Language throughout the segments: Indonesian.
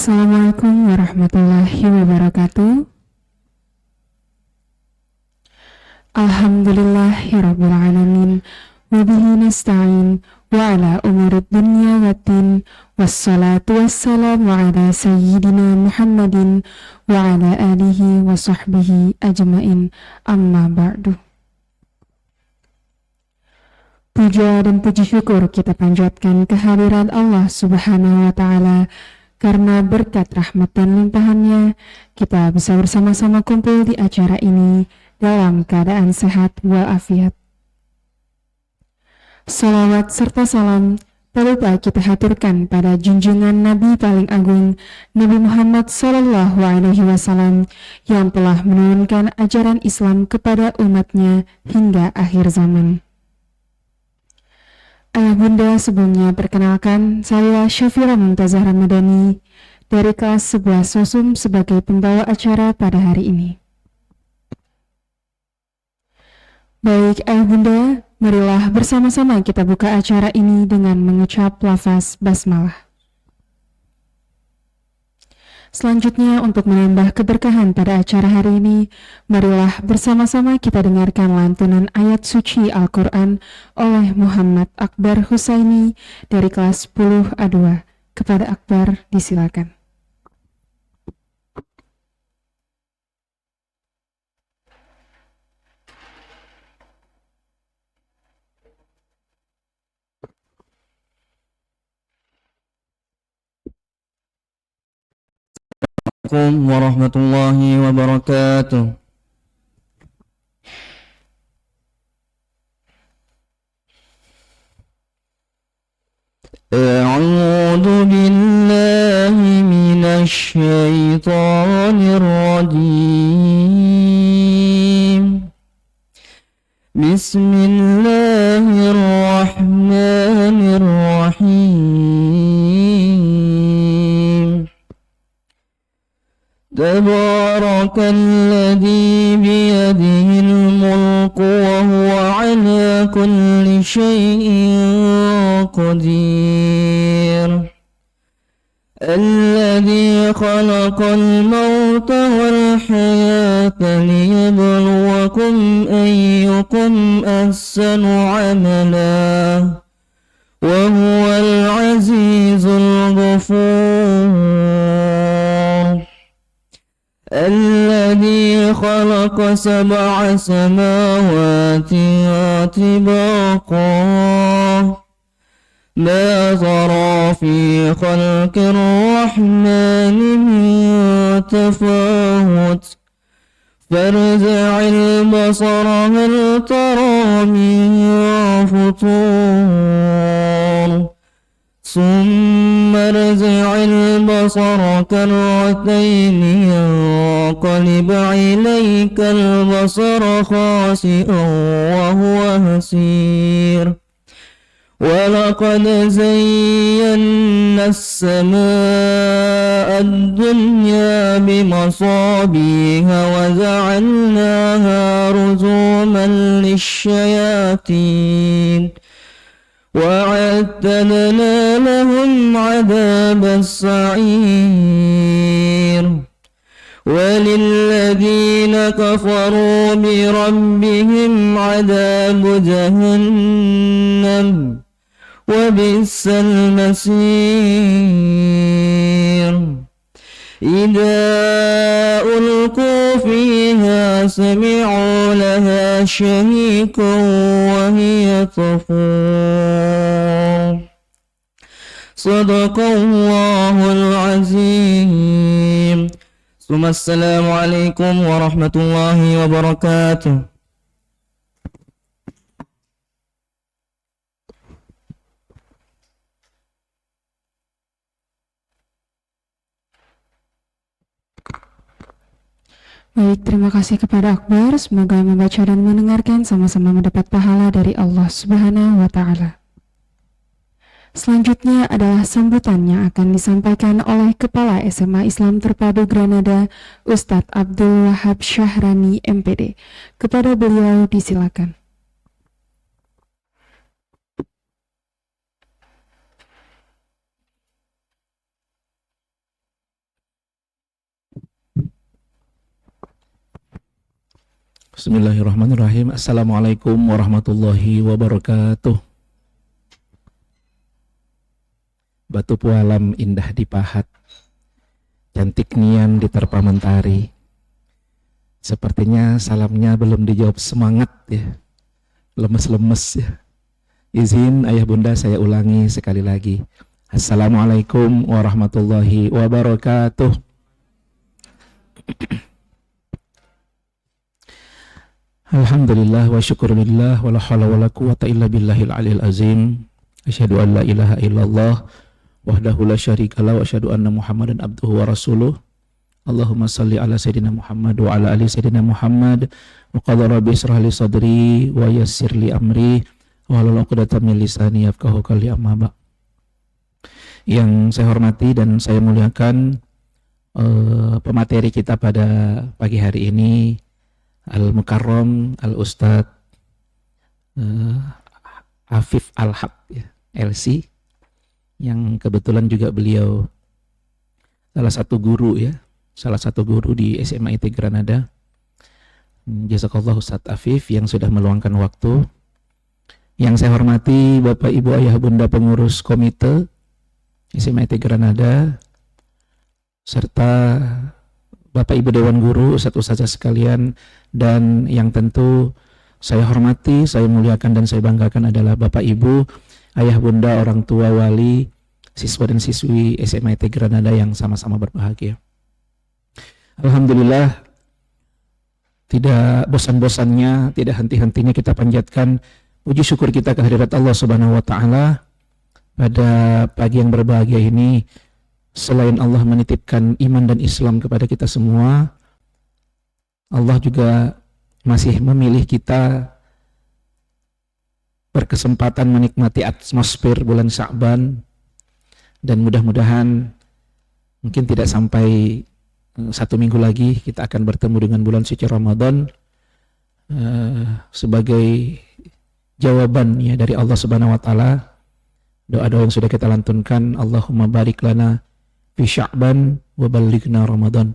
Assalamualaikum warahmatullahi wabarakatuh. Alhamdulillahirabbil alamin. Wa bihi nasta'in wa ala umurid dunya waddin. Wassalatu wassalamu ala sayyidina Muhammadin wa ala alihi wa sahbihi ajmain. Amma ba'du. Puja dan puji syukur kita panjatkan kehadirat Allah Subhanahu wa taala. Karena berkat rahmat dan limpahannya, kita bisa bersama-sama kumpul di acara ini dalam keadaan sehat walafiat. Salawat serta salam tak lupa kita haturkan pada junjungan Nabi paling agung, Nabi Muhammad SAW, yang telah menurunkan ajaran Islam kepada umatnya hingga akhir zaman. Ayah bunda, sebelumnya perkenalkan, saya Syafira Mumtazah Ramadhani dari kelas 11 Sosum sebagai pembawa acara pada hari ini. Baik ayah bunda, marilah bersama-sama kita buka acara ini dengan mengucap lafaz basmalah. Selanjutnya, untuk menambah keberkahan pada acara hari ini, marilah bersama-sama kita dengarkan lantunan ayat suci Al-Quran oleh Muhammad Akbar Husaini dari kelas 10 A2. Kepada Akbar, disilakan. Assalamualaikum warahmatullahi wabarakatuh. A'udzu billahi minasy syaithanir rajim. Bismillahirrahmanirrahim. Tabarakalladzi biyadihil mulku wa huwa ala kulli syai'in qadir. Alladzi khalaqal mauta wal hayata liyabluwakum ayyukum ahsanu amala wa huwal azizul ghafur. الذي خلق 7 سماوات طباقا ما ترى في خلق الرحمن من تفاوت فارجع البصر هل ترى من فطور ثم ارجع البصر كرتين ينقلب إليك البصر خاسئا وهو حسير ولقد زينا السماء الدنيا بمصابيح وجعلناها رجوما للشياطين وأعتدنا لهم عذاب السعير وللذين كفروا بربهم عذاب جهنم وبئس المصير إذا ألقوا فيها سمعوا لها شهيقا وهي تفور صدق الله العظيم. ثم السلام عليكم ورحمة الله وبركاته. Baik, terima kasih kepada Akbar. Semoga membaca dan mendengarkan sama-sama mendapat pahala dari Allah Subhanahu wa taala. Selanjutnya adalah sambutan yang akan disampaikan oleh Kepala SMA Islam Terpadu Granada, Ustadz Abdul Wahab Syahrani MPD. Kepada beliau disilakan. Bismillahirrahmanirrahim. Assalamualaikum warahmatullahi wabarakatuh. Batu pualam indah dipahat, cantik nian diterpa mentari. Sepertinya salamnya belum dijawab semangat ya, lemes-lemes ya. Izin ayah bunda saya ulangi sekali lagi. Assalamualaikum warahmatullahi wabarakatuh. Alhamdulillah wa syukurillah wa la hawla wa la quwata illa billahil aliyil azim. Asyhadu an la ilaha illallah wahdahu la syarikalah wa asyhadu anna Muhammadan abduhu wa rasuluh. Allahumma salli ala sayyidina Muhammad wa ala ali sayyidina Muhammad. Wa qala rabbi israh li sadri wa yassir li amri wa hlul 'uqdatam min lisani yafqahu qawli, amma ba'd. Yang saya hormati dan saya muliakan pemateri kita pada pagi hari ini, Al-Mukarram Al-Ustadz Afif Al-Haq ya, LC, yang kebetulan juga beliau salah satu guru di SMA IT Granada. Jazakallahu Ustadz Afif yang sudah meluangkan waktu. Yang saya hormati Bapak Ibu Ayah Bunda pengurus komite SMA IT Granada, serta Bapak Ibu Dewan Guru, Ustadz-ustadzah sekalian, dan yang tentu saya hormati, saya muliakan dan saya banggakan adalah Bapak Ibu, Ayah Bunda, orang tua, wali, siswa dan siswi SMA IT Granada yang sama-sama berbahagia. Alhamdulillah, tidak bosan-bosannya, tidak henti-hentinya kita panjatkan puji syukur kita kehadirat Allah Subhanahu wa Ta'ala pada pagi yang berbahagia ini. Selain Allah menitipkan iman dan Islam kepada kita semua, Allah juga masih memilih kita berkesempatan menikmati atmosfer bulan Sya'ban, dan mudah-mudahan mungkin tidak sampai 1 minggu lagi kita akan bertemu dengan bulan suci Ramadan sebagai jawaban ya dari Allah Subhanahu wa Ta'ala. Doa-doa yang sudah kita lantunkan, Allahumma barik lana fi Sya'ban wa ballighna Ramadan.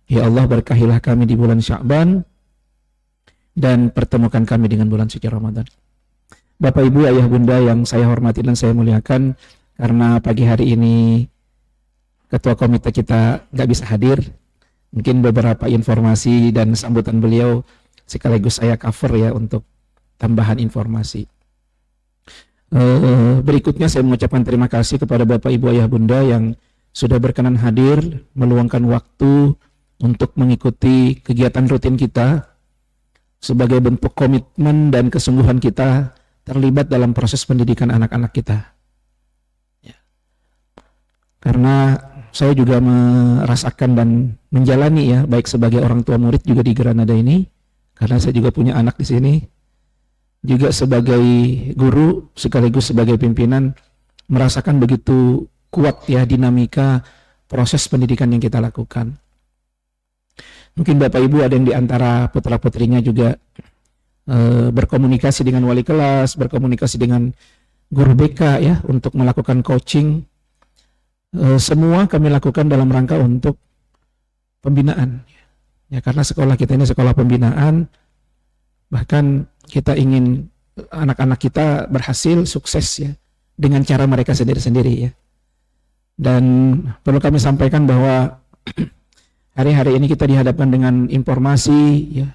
Ya Allah, berkahilah kami di bulan Sya'ban dan pertemukan kami dengan bulan suci Ramadan. Bapak Ibu Ayah Bunda yang saya hormati dan saya muliakan, karena pagi hari ini ketua komite kita nggak bisa hadir, mungkin beberapa informasi dan sambutan beliau sekaligus saya cover ya untuk tambahan informasi. Berikutnya saya mengucapkan terima kasih kepada Bapak Ibu Ayah Bunda yang sudah berkenan hadir, meluangkan waktu untuk mengikuti kegiatan rutin kita sebagai bentuk komitmen dan kesungguhan kita terlibat dalam proses pendidikan anak-anak kita. Ya. Karena saya juga merasakan dan menjalani ya, baik sebagai orang tua murid juga di Granada ini, karena saya juga punya anak di sini, juga sebagai guru sekaligus sebagai pimpinan, merasakan begitu kuat ya dinamika proses pendidikan yang kita lakukan. Mungkin Bapak Ibu ada yang di antara putra-putrinya juga berkomunikasi dengan wali kelas, berkomunikasi dengan guru BK ya untuk melakukan coaching. Semua kami lakukan dalam rangka untuk pembinaan. Ya, karena sekolah kita ini sekolah pembinaan, bahkan kita ingin anak-anak kita berhasil sukses ya dengan cara mereka sendiri-sendiri ya. Dan perlu kami sampaikan bahwa hari-hari ini kita dihadapkan dengan informasi ya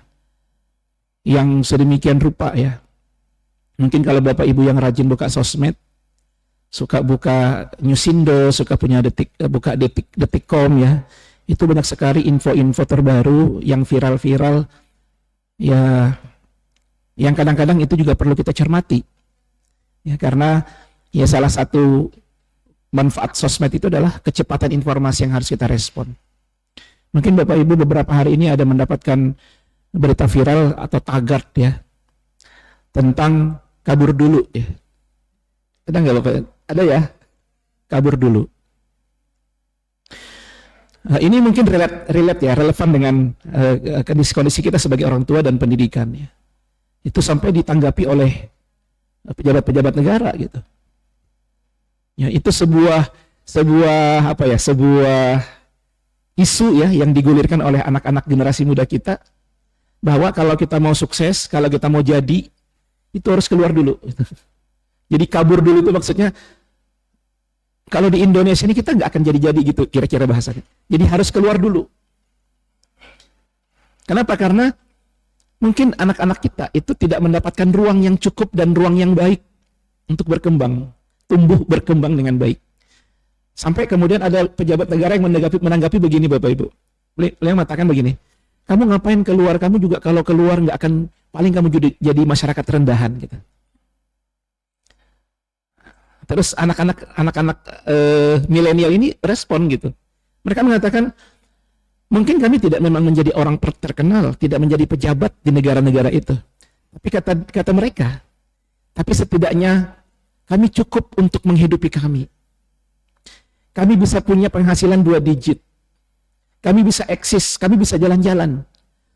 yang sedemikian rupa ya. Mungkin kalau Bapak Ibu yang rajin buka sosmed, suka buka Newsindo, suka punya buka detik.com ya, itu banyak sekali info-info terbaru yang viral-viral ya, yang kadang-kadang itu juga perlu kita cermati ya, karena ya salah satu manfaat sosmed itu adalah kecepatan informasi yang harus kita respon. Mungkin Bapak Ibu beberapa hari ini ada mendapatkan berita viral atau tagar ya tentang kabur dulu ya. Ada nggak Bapak? Ada ya, kabur dulu. Ini mungkin relate ya, relevan dengan kondisi kita sebagai orang tua dan pendidikan ya. Itu sampai ditanggapi oleh pejabat-pejabat negara gitu. Ya, itu sebuah isu ya yang digulirkan oleh anak-anak generasi muda kita bahwa kalau kita mau sukses, kalau kita mau jadi, itu harus keluar dulu. Jadi kabur dulu itu maksudnya, kalau di Indonesia ini kita nggak akan jadi-jadi gitu, kira-kira bahasanya. Jadi harus keluar dulu. Kenapa? Karena mungkin anak-anak kita itu tidak mendapatkan ruang yang cukup dan ruang yang baik untuk berkembang, tumbuh berkembang dengan baik. Sampai kemudian ada pejabat negara yang menanggapi begini, Bapak Ibu. Beliau mengatakan begini, kamu ngapain keluar? Kamu juga kalau keluar nggak akan, paling kamu jadi masyarakat rendahan gitu. Terus anak-anak milenial ini respon gitu. Mereka mengatakan, mungkin kami tidak memang menjadi orang terkenal, tidak menjadi pejabat di negara-negara itu. Tapi kata mereka, tapi setidaknya kami cukup untuk menghidupi kami. Kami bisa punya penghasilan 2 digit. Kami bisa eksis, kami bisa jalan-jalan.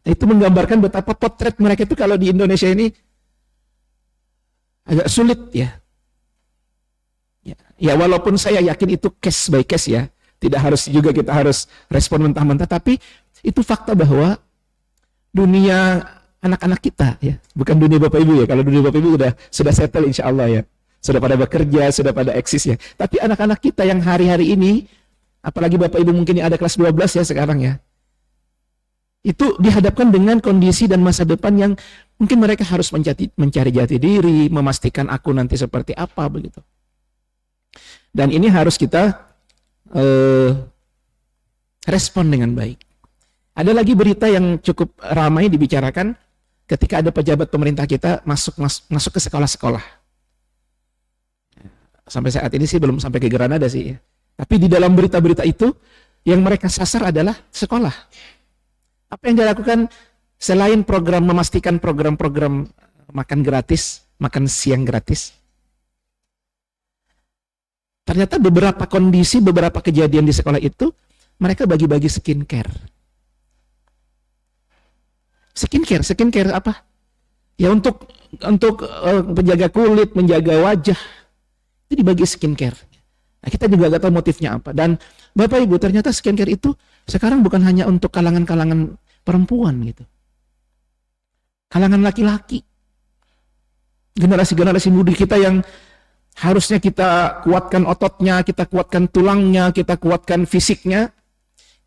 Nah, itu menggambarkan betapa potret mereka itu kalau di Indonesia ini agak sulit ya. Ya walaupun saya yakin itu case by case ya. Tidak harus juga kita harus respon mentah-mentah, tapi itu fakta bahwa dunia anak-anak kita ya, bukan dunia Bapak Ibu ya. Kalau dunia Bapak Ibu sudah settle insya Allah ya. Sudah pada bekerja, sudah pada eksis ya. Tapi anak-anak kita yang hari-hari ini, apalagi Bapak Ibu mungkin ada kelas 12 ya sekarang ya, itu dihadapkan dengan kondisi dan masa depan yang mungkin mereka harus mencari jati diri, memastikan aku nanti seperti apa begitu. Dan ini harus kita respon dengan baik. Ada lagi berita yang cukup ramai dibicarakan ketika ada pejabat pemerintah kita masuk ke sekolah-sekolah. Sampai saat ini sih belum sampai ke Granada sih. Tapi di dalam berita-berita itu yang mereka sasar adalah sekolah. Apa yang dilakukan selain memastikan program-program makan gratis, makan siang gratis? Ternyata beberapa kondisi, beberapa kejadian di sekolah itu mereka bagi-bagi skincare. Skincare apa? Ya untuk menjaga kulit, menjaga wajah. Itu dibagi skincare. Nah, kita juga gak tahu motifnya apa. Dan Bapak Ibu, ternyata skincare itu sekarang bukan hanya untuk kalangan-kalangan perempuan gitu. Kalangan laki-laki. Generasi-generasi muda kita yang harusnya kita kuatkan ototnya, kita kuatkan tulangnya, kita kuatkan fisiknya.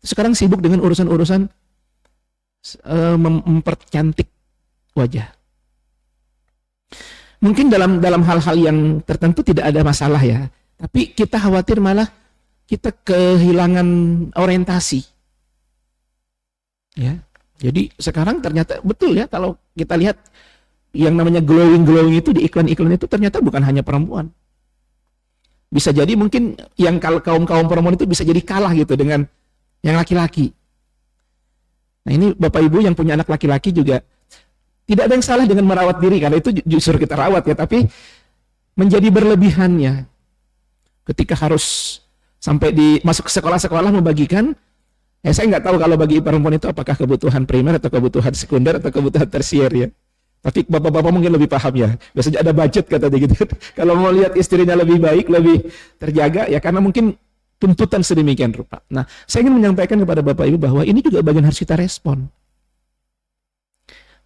Sekarang sibuk dengan urusan-urusan mempercantik wajah. Mungkin dalam hal-hal yang tertentu tidak ada masalah ya. Tapi kita khawatir malah kita kehilangan orientasi. Ya. Jadi sekarang ternyata betul ya kalau kita lihat yang namanya glowing itu di iklan-iklan itu ternyata bukan hanya perempuan. Bisa jadi mungkin yang kaum perempuan itu bisa jadi kalah gitu dengan yang laki-laki. Nah ini Bapak Ibu yang punya anak laki-laki juga tidak ada yang salah dengan merawat diri karena itu justru kita rawat ya, tapi menjadi berlebihannya ketika harus sampai masuk ke sekolah-sekolah membagikan. Saya nggak tahu kalau bagi perempuan itu apakah kebutuhan primer atau kebutuhan sekunder atau kebutuhan tersier ya. Tapi bapak-bapak mungkin lebih paham ya. Biasanya ada budget katanya gitu. Kalau mau lihat istrinya lebih baik, lebih terjaga ya karena mungkin tuntutan sedemikian rupa. Nah, saya ingin menyampaikan kepada Bapak Ibu bahwa ini juga bagian harus kita respon.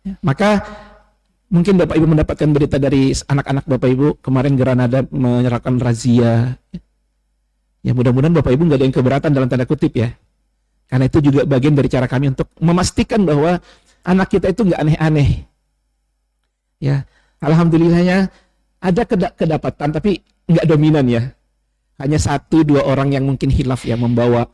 Ya, maka mungkin Bapak Ibu mendapatkan berita dari anak-anak Bapak Ibu kemarin Granada menyerahkan razia. Ya mudah-mudahan Bapak Ibu nggak ada yang keberatan dalam tanda kutip ya. Karena itu juga bagian dari cara kami untuk memastikan bahwa anak kita itu nggak aneh-aneh. Ya, alhamdulillahnya ada kedapatan tapi nggak dominan ya. Hanya 1-2 orang yang mungkin hilaf ya membawa,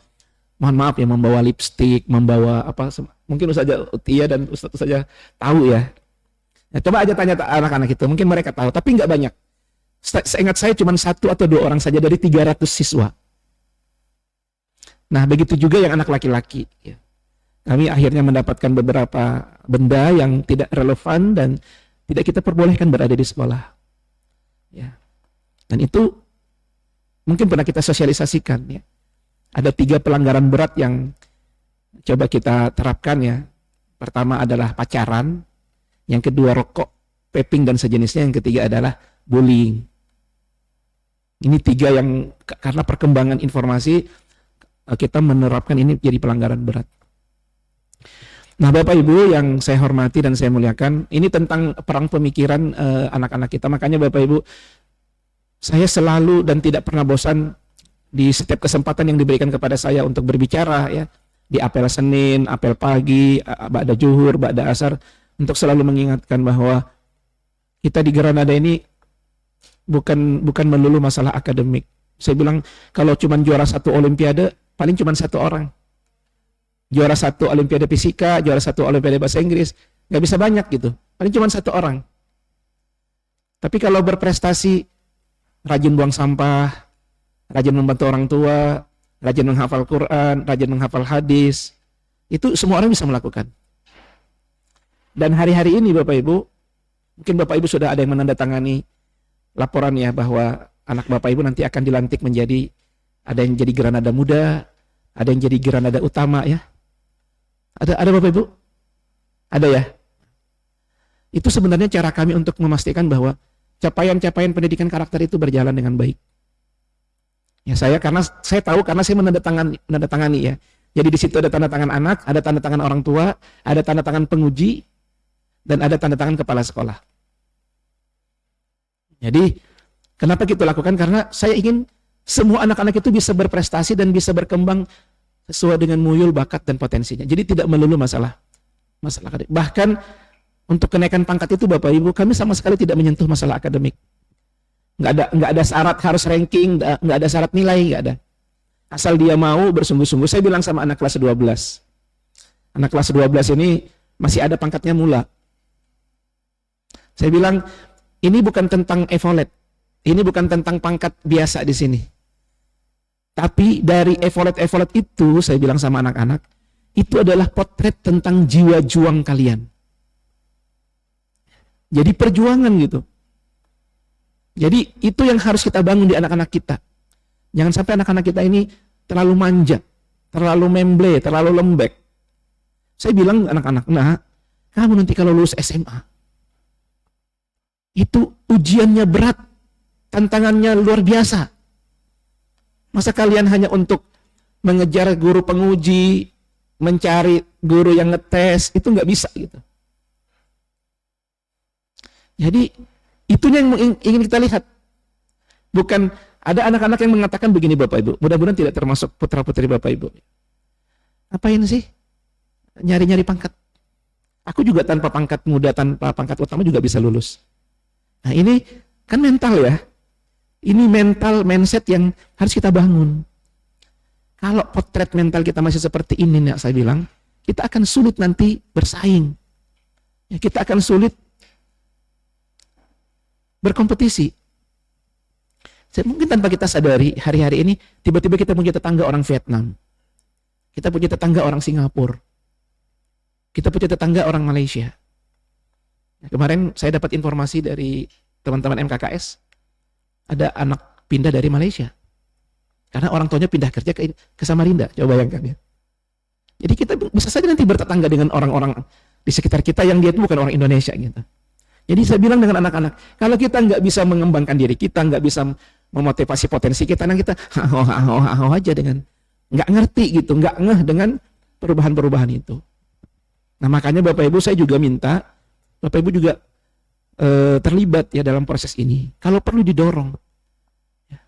mohon maaf ya, membawa lipstik, membawa apa, mungkin Ustaz Utia dan Ustaz saja tahu ya. Ya. Coba aja tanya anak-anak itu, mungkin mereka tahu, tapi nggak banyak. Seingat saya cuma 1 atau 2 orang saja dari 300 siswa. Nah begitu juga yang anak laki-laki. Ya. Kami akhirnya mendapatkan beberapa benda yang tidak relevan dan tidak kita perbolehkan berada di sekolah. Ya. Dan itu mungkin pernah kita sosialisasikan ya. Ada 3 pelanggaran berat yang coba kita terapkan ya. Pertama adalah pacaran, yang kedua rokok, vaping dan sejenisnya, yang ketiga adalah bullying. Ini 3 yang karena perkembangan informasi kita menerapkan ini jadi pelanggaran berat. Nah, Bapak Ibu yang saya hormati dan saya muliakan, ini tentang perang pemikiran anak-anak kita. Makanya Bapak Ibu, saya selalu dan tidak pernah bosan di setiap kesempatan yang diberikan kepada saya untuk berbicara ya, di apel Senin, apel pagi, ba'da zuhur, ba'da asar, untuk selalu mengingatkan bahwa kita di Granada ini bukan melulu masalah akademik. Saya bilang kalau cuma juara satu olimpiade, paling cuma satu orang. Juara satu olimpiade fisika, juara satu olimpiade bahasa Inggris, nggak bisa banyak gitu. Paling cuma satu orang. Tapi kalau berprestasi, rajin buang sampah, rajin membantu orang tua, rajin menghafal Quran, rajin menghafal hadis, itu semua orang bisa melakukan. Dan hari-hari ini Bapak Ibu, mungkin Bapak Ibu sudah ada yang menandatangani laporan ya bahwa anak Bapak Ibu nanti akan dilantik menjadi, ada yang jadi Granada Muda, ada yang jadi Granada Utama ya. Ada Bapak Ibu? Ada ya? Itu sebenarnya cara kami untuk memastikan bahwa capaian-capaian pendidikan karakter itu berjalan dengan baik. Ya saya tahu karena saya menandatangani ya. Jadi di situ ada tanda tangan anak, ada tanda tangan orang tua, ada tanda tangan penguji, dan ada tanda tangan kepala sekolah. Jadi kenapa kita lakukan? Karena saya ingin semua anak-anak itu bisa berprestasi dan bisa berkembang sesuai dengan muyul, bakat, dan potensinya. Jadi tidak melulu masalah akademik. Bahkan untuk kenaikan pangkat itu Bapak Ibu, kami sama sekali tidak menyentuh masalah akademik. Nggak ada syarat harus ranking, nggak ada syarat nilai, nggak ada. Asal dia mau bersungguh-sungguh. Saya bilang sama anak kelas 12. Anak kelas 12 ini masih ada pangkatnya mula. Saya bilang, ini bukan tentang evolet. Ini bukan tentang pangkat biasa di sini. Tapi dari evolet itu, saya bilang sama anak-anak, itu adalah potret tentang jiwa juang kalian. Jadi perjuangan gitu. Jadi itu yang harus kita bangun di anak-anak kita. Jangan sampai anak-anak kita ini terlalu manja, terlalu memble, terlalu lembek. Saya bilang anak-anak, nah, kamu nanti kalau lulus SMA, itu ujiannya berat, tantangannya luar biasa. Masa kalian hanya untuk mengejar guru penguji, mencari guru yang ngetes, itu nggak bisa gitu. Jadi itunya yang ingin kita lihat. Bukan ada anak-anak yang mengatakan begini Bapak Ibu, mudah-mudahan tidak termasuk putra-putri Bapak Ibu. Apain sih? Nyari-nyari pangkat. Aku juga tanpa pangkat muda, tanpa pangkat utama juga bisa lulus. Nah ini kan mental ya. Ini mindset yang harus kita bangun. Kalau potret mental kita masih seperti ini, ya saya bilang, kita akan sulit nanti bersaing. Ya, kita akan sulit berkompetisi. Mungkin tanpa kita sadari, hari-hari ini, tiba-tiba kita punya tetangga orang Vietnam. Kita punya tetangga orang Singapura. Kita punya tetangga orang Malaysia. Kemarin saya dapat informasi dari teman-teman MKKS, ada anak pindah dari Malaysia. Karena orang tuanya pindah kerja ke Samarinda. Coba bayangkan ya. Jadi kita bisa saja nanti bertetangga dengan orang-orang di sekitar kita yang dia itu bukan orang Indonesia gitu. Jadi saya bilang dengan anak-anak, kalau kita nggak bisa mengembangkan diri kita, nggak bisa memotivasi potensi kita, nah kita aja dengan nggak ngerti gitu, nggak ngeh dengan perubahan-perubahan itu. Nah makanya Bapak Ibu saya juga minta, Bapak Ibu juga terlibat ya dalam proses ini. Kalau perlu didorong, ya.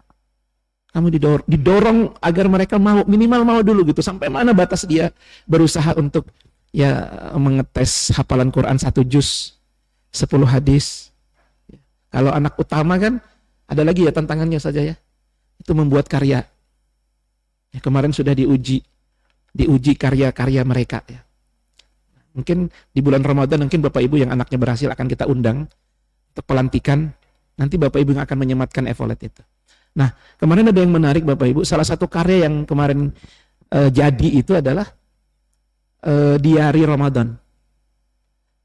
Kamu didorong agar mereka mau, minimal mau dulu gitu. Sampai mana batas dia berusaha untuk ya mengetes hafalan Quran 1 juz, 10 hadis. Kalau anak utama kan ada lagi ya tantangannya saja ya. Itu membuat karya. Ya, kemarin sudah diuji karya-karya mereka ya. Mungkin di bulan Ramadan mungkin Bapak Ibu yang anaknya berhasil akan kita undang untuk pelantikan. Nanti Bapak Ibu yang akan menyematkan evolet itu. Nah, kemarin ada yang menarik Bapak Ibu. Salah satu karya yang kemarin jadi itu adalah diari Ramadan.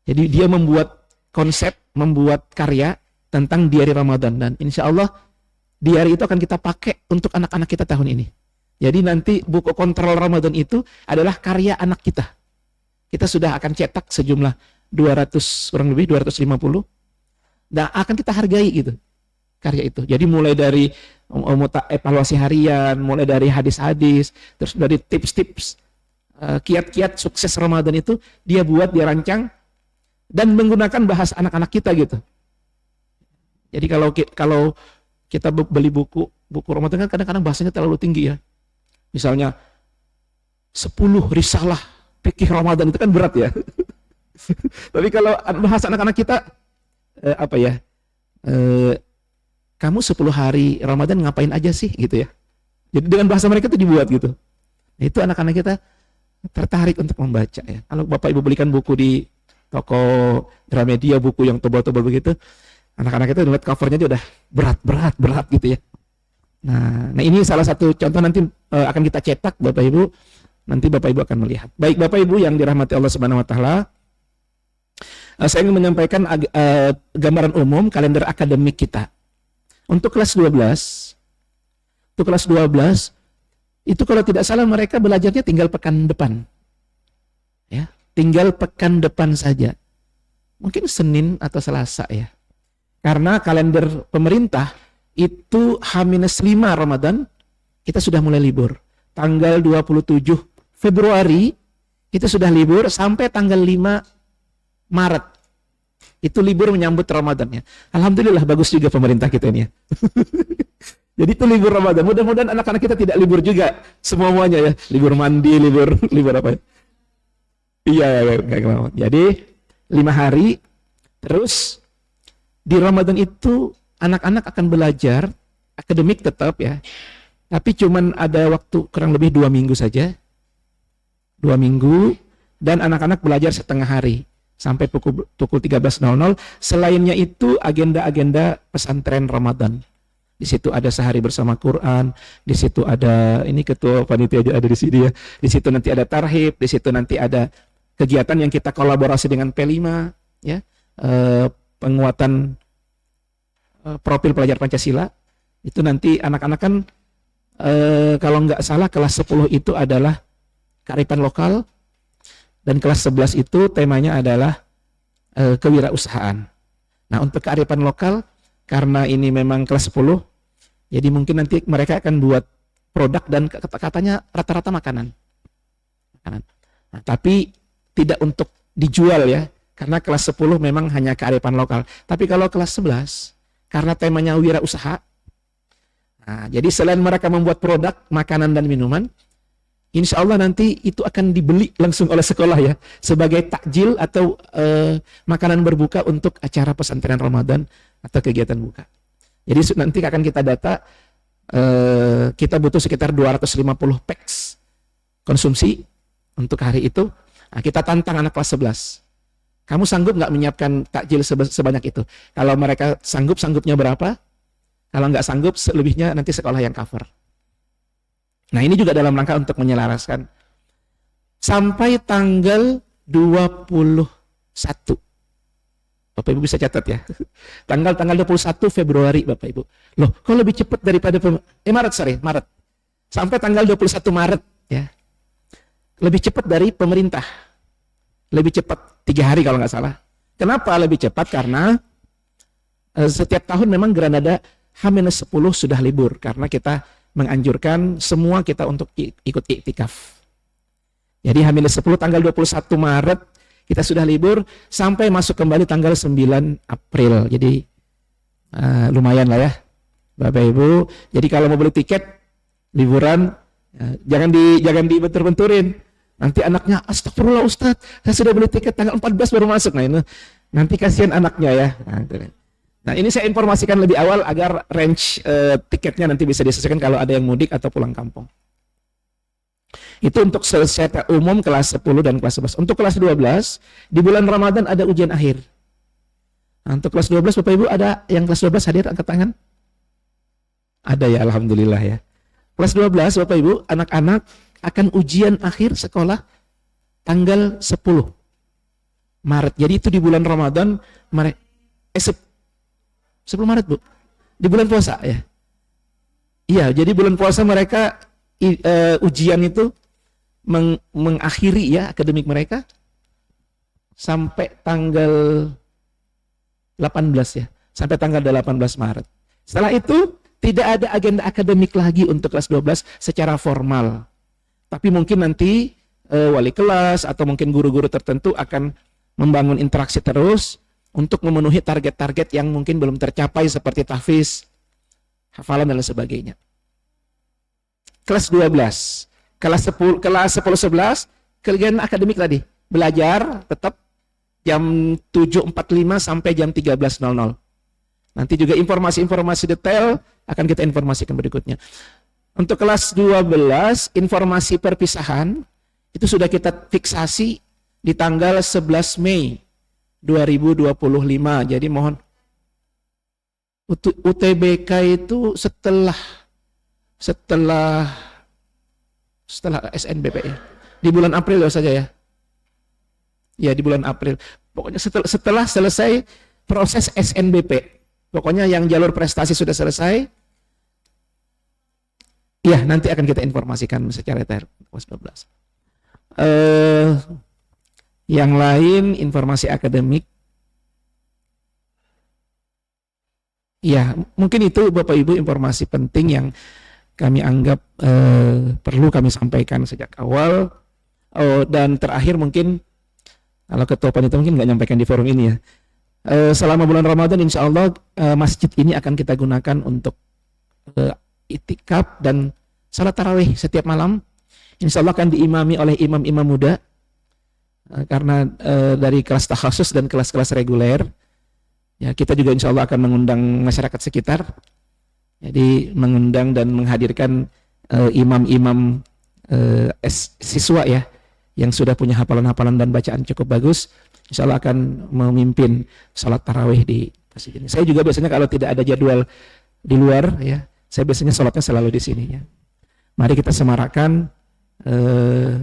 Jadi dia membuat konsep, membuat karya tentang diari Ramadan. Dan insya Allah diari itu akan kita pakai untuk anak-anak kita tahun ini. Jadi nanti buku kontrol Ramadan itu adalah karya anak kita. Kita sudah akan cetak sejumlah 200, kurang lebih 250. Dan akan kita hargai gitu, karya itu. Jadi mulai dari evaluasi harian, mulai dari hadis-hadis, terus dari tips-tips kiat-kiat sukses Ramadan itu dia buat, dia rancang dan menggunakan bahasa anak-anak kita gitu. Jadi kalau kita beli buku Ramadan kan kadang-kadang bahasanya terlalu tinggi ya. Misalnya 10 risalah fikih Ramadan itu kan berat ya. Tapi kalau bahasa anak-anak kita kamu 10 hari Ramadan ngapain aja sih gitu ya. Jadi dengan bahasa mereka itu dibuat gitu. Nah, itu anak-anak kita tertarik untuk membaca ya. Kalau Bapak Ibu belikan buku di toko Gramedia, buku yang tebal-tebal begitu, anak-anak kita lihat covernya itu udah berat gitu ya. Nah ini salah satu contoh nanti akan kita cetak Bapak Ibu. Nanti Bapak Ibu akan melihat. Baik Bapak Ibu yang dirahmati Allah Subhanahu wa taala, saya ingin menyampaikan gambaran umum kalender akademik kita. Untuk kelas 12 itu kalau tidak salah mereka belajarnya tinggal pekan depan. Ya, tinggal pekan depan saja. Mungkin Senin atau Selasa ya. Karena kalender pemerintah itu H-5 Ramadan kita sudah mulai libur. Tanggal 27 Februari itu sudah libur sampai tanggal 5 Maret. Itu libur menyambut Ramadannya. Alhamdulillah bagus juga pemerintah kita ini ya. Jadi itu libur Ramadan. Mudah-mudahan anak-anak kita tidak libur juga semuanya ya. Libur mandi, libur apa ya? Iya. Jadi 5 hari. Terus di Ramadan itu anak-anak akan belajar akademik tetap ya. Tapi cuman ada waktu kurang lebih 2 minggu saja. 2 minggu dan anak-anak belajar setengah hari sampai pukul 13.00. Selainnya itu agenda-agenda pesantren Ramadan. Di situ ada sehari bersama Quran, di situ ada ini ketua panitia ada di sini ya. Di situ nanti ada tarhib, di situ nanti ada kegiatan yang kita kolaborasi dengan P5 ya. Penguatan profil pelajar Pancasila. Itu nanti anak-anak kan kalau nggak salah kelas 10 itu adalah kearifan lokal dan kelas 11 itu temanya adalah kewirausahaan. Nah, untuk kearifan lokal karena ini memang kelas 10 jadi mungkin nanti mereka akan buat produk dan katanya rata-rata makanan. Nah, tapi tidak untuk dijual ya, karena kelas 10 memang hanya kearifan lokal. Tapi kalau kelas 11, karena temanya wirausaha, nah, jadi selain mereka membuat produk, makanan dan minuman, insya Allah nanti itu akan dibeli langsung oleh sekolah ya, sebagai takjil atau makanan berbuka untuk acara pesantren Ramadan atau kegiatan buka. Jadi nanti akan kita data, kita butuh sekitar 250 packs konsumsi untuk hari itu. Nah, kita tantang anak kelas 11. Kamu sanggup nggak menyiapkan takjil sebanyak itu? Kalau mereka sanggupnya berapa? Kalau nggak sanggup, selebihnya nanti sekolah yang cover. Nah, ini juga dalam rangka untuk menyelaraskan. Sampai tanggal 21. Bapak Ibu bisa catat ya. Tanggal 21 Februari Bapak Ibu. Loh, kok lebih cepat daripada Maret. Sampai tanggal 21 Maret ya. Lebih cepat dari pemerintah. Lebih cepat 3 hari kalau nggak salah. Kenapa lebih cepat? Karena setiap tahun memang Granada H-10 sudah libur karena kita menganjurkan semua kita untuk ikut iktikaf. Jadi H-10 tanggal 21 Maret kita sudah libur sampai masuk kembali tanggal 9 April. Jadi lumayan lah ya Bapak Ibu. Jadi kalau mau beli tiket liburan jangan dibentur-benturin. Nanti anaknya, astagfirullah Ustadz, saya sudah beli tiket tanggal 14 baru masuk. Nah ini nanti kasihan anaknya ya. Nah ini saya informasikan lebih awal agar range tiketnya nanti bisa disesuaikan kalau ada yang mudik atau pulang kampung. Itu untuk secara umum kelas 10 dan kelas 11. Untuk kelas 12, di bulan Ramadan ada ujian akhir. Nah, untuk kelas 12 Bapak Ibu ada yang kelas 12 hadir angkat tangan? Ada ya, alhamdulillah ya. Kelas 12 Bapak Ibu, anak-anak akan ujian akhir sekolah tanggal 10 Maret. Jadi itu di bulan Ramadan 10 Maret Bu. Di bulan puasa ya. Iya, jadi bulan puasa mereka ujian itu mengakhiri ya akademik mereka sampai tanggal 18 ya. Sampai tanggal 18 Maret. Setelah itu tidak ada agenda akademik lagi untuk kelas 12 secara formal. Tapi mungkin nanti wali kelas atau mungkin guru-guru tertentu akan membangun interaksi terus untuk memenuhi target-target yang mungkin belum tercapai seperti tahfiz, hafalan dan lain sebagainya. Kelas 12, kelas 10, kelas 10 11 kegiatan akademik tadi, belajar tetap jam 7.45 sampai jam 13.00. Nanti juga informasi-informasi detail akan kita informasikan berikutnya. Untuk kelas 12, informasi perpisahan itu sudah kita fiksasi di tanggal 11 Mei 2025. Jadi mohon UTBK itu setelah SNBP ya. Di bulan April saja ya. Ya, di bulan April. Pokoknya setelah selesai proses SNBP. Pokoknya yang jalur prestasi sudah selesai. Ya, nanti akan kita informasikan secara detail. Yang lain informasi akademik. Ya, mungkin itu Bapak Ibu informasi penting yang kami anggap perlu kami sampaikan sejak awal. Dan terakhir mungkin, kalau Ketua Panitia mungkin nggak nyampaikan di forum ini ya. Selama bulan Ramadan insya Allah masjid ini akan kita gunakan untuk itikaf dan salat tarawih setiap malam. Insya Allah akan diimami oleh imam-imam muda. Karena dari kelas takhasus dan kelas-kelas reguler, ya kita juga insya Allah akan mengundang masyarakat sekitar. Jadi mengundang dan menghadirkan imam-imam siswa ya, yang sudah punya hafalan-hafalan dan bacaan cukup bagus, insya Allah akan memimpin salat tarawih di masjid ini. Saya juga biasanya kalau tidak ada jadwal di luar ya, saya biasanya salatnya selalu di sini ya. Mari kita semarakkan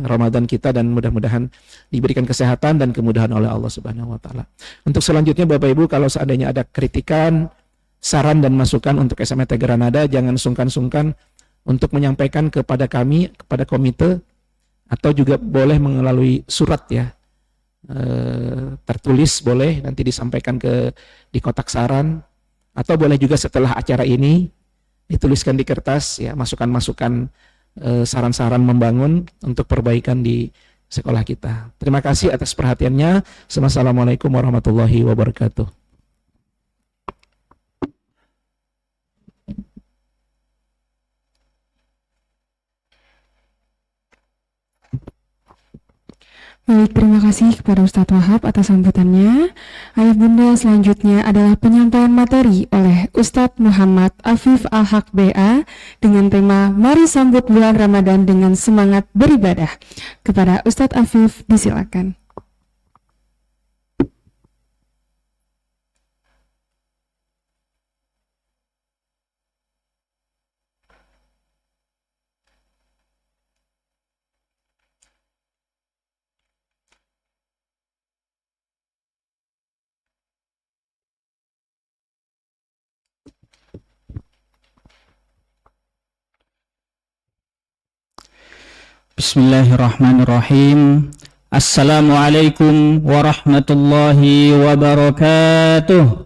Ramadan kita dan mudah-mudahan diberikan kesehatan dan kemudahan oleh Allah Subhanahu wa taala. Untuk selanjutnya Bapak Ibu, kalau seandainya ada kritikan, saran dan masukan untuk SMT Granada, jangan sungkan-sungkan untuk menyampaikan kepada kami, kepada komite, atau juga boleh melalui surat ya, tertulis boleh nanti disampaikan di kotak saran, atau boleh juga setelah acara ini dituliskan di kertas ya, masukan-masukan, saran-saran membangun untuk perbaikan di sekolah kita. Terima kasih atas perhatiannya. Assalamualaikum warahmatullahi wabarakatuh. Baik, terima kasih kepada Ustadz Wahab atas sambutannya. Ayah Bunda, selanjutnya adalah penyampaian materi oleh Ustadz Muhammad Afif Al-Haq BA dengan tema Mari Sambut Bulan Ramadan dengan Semangat Beribadah. Kepada Ustadz Afif, disilakan. Bismillahirrahmanirrahim. Assalamualaikum warahmatullahi wabarakatuh.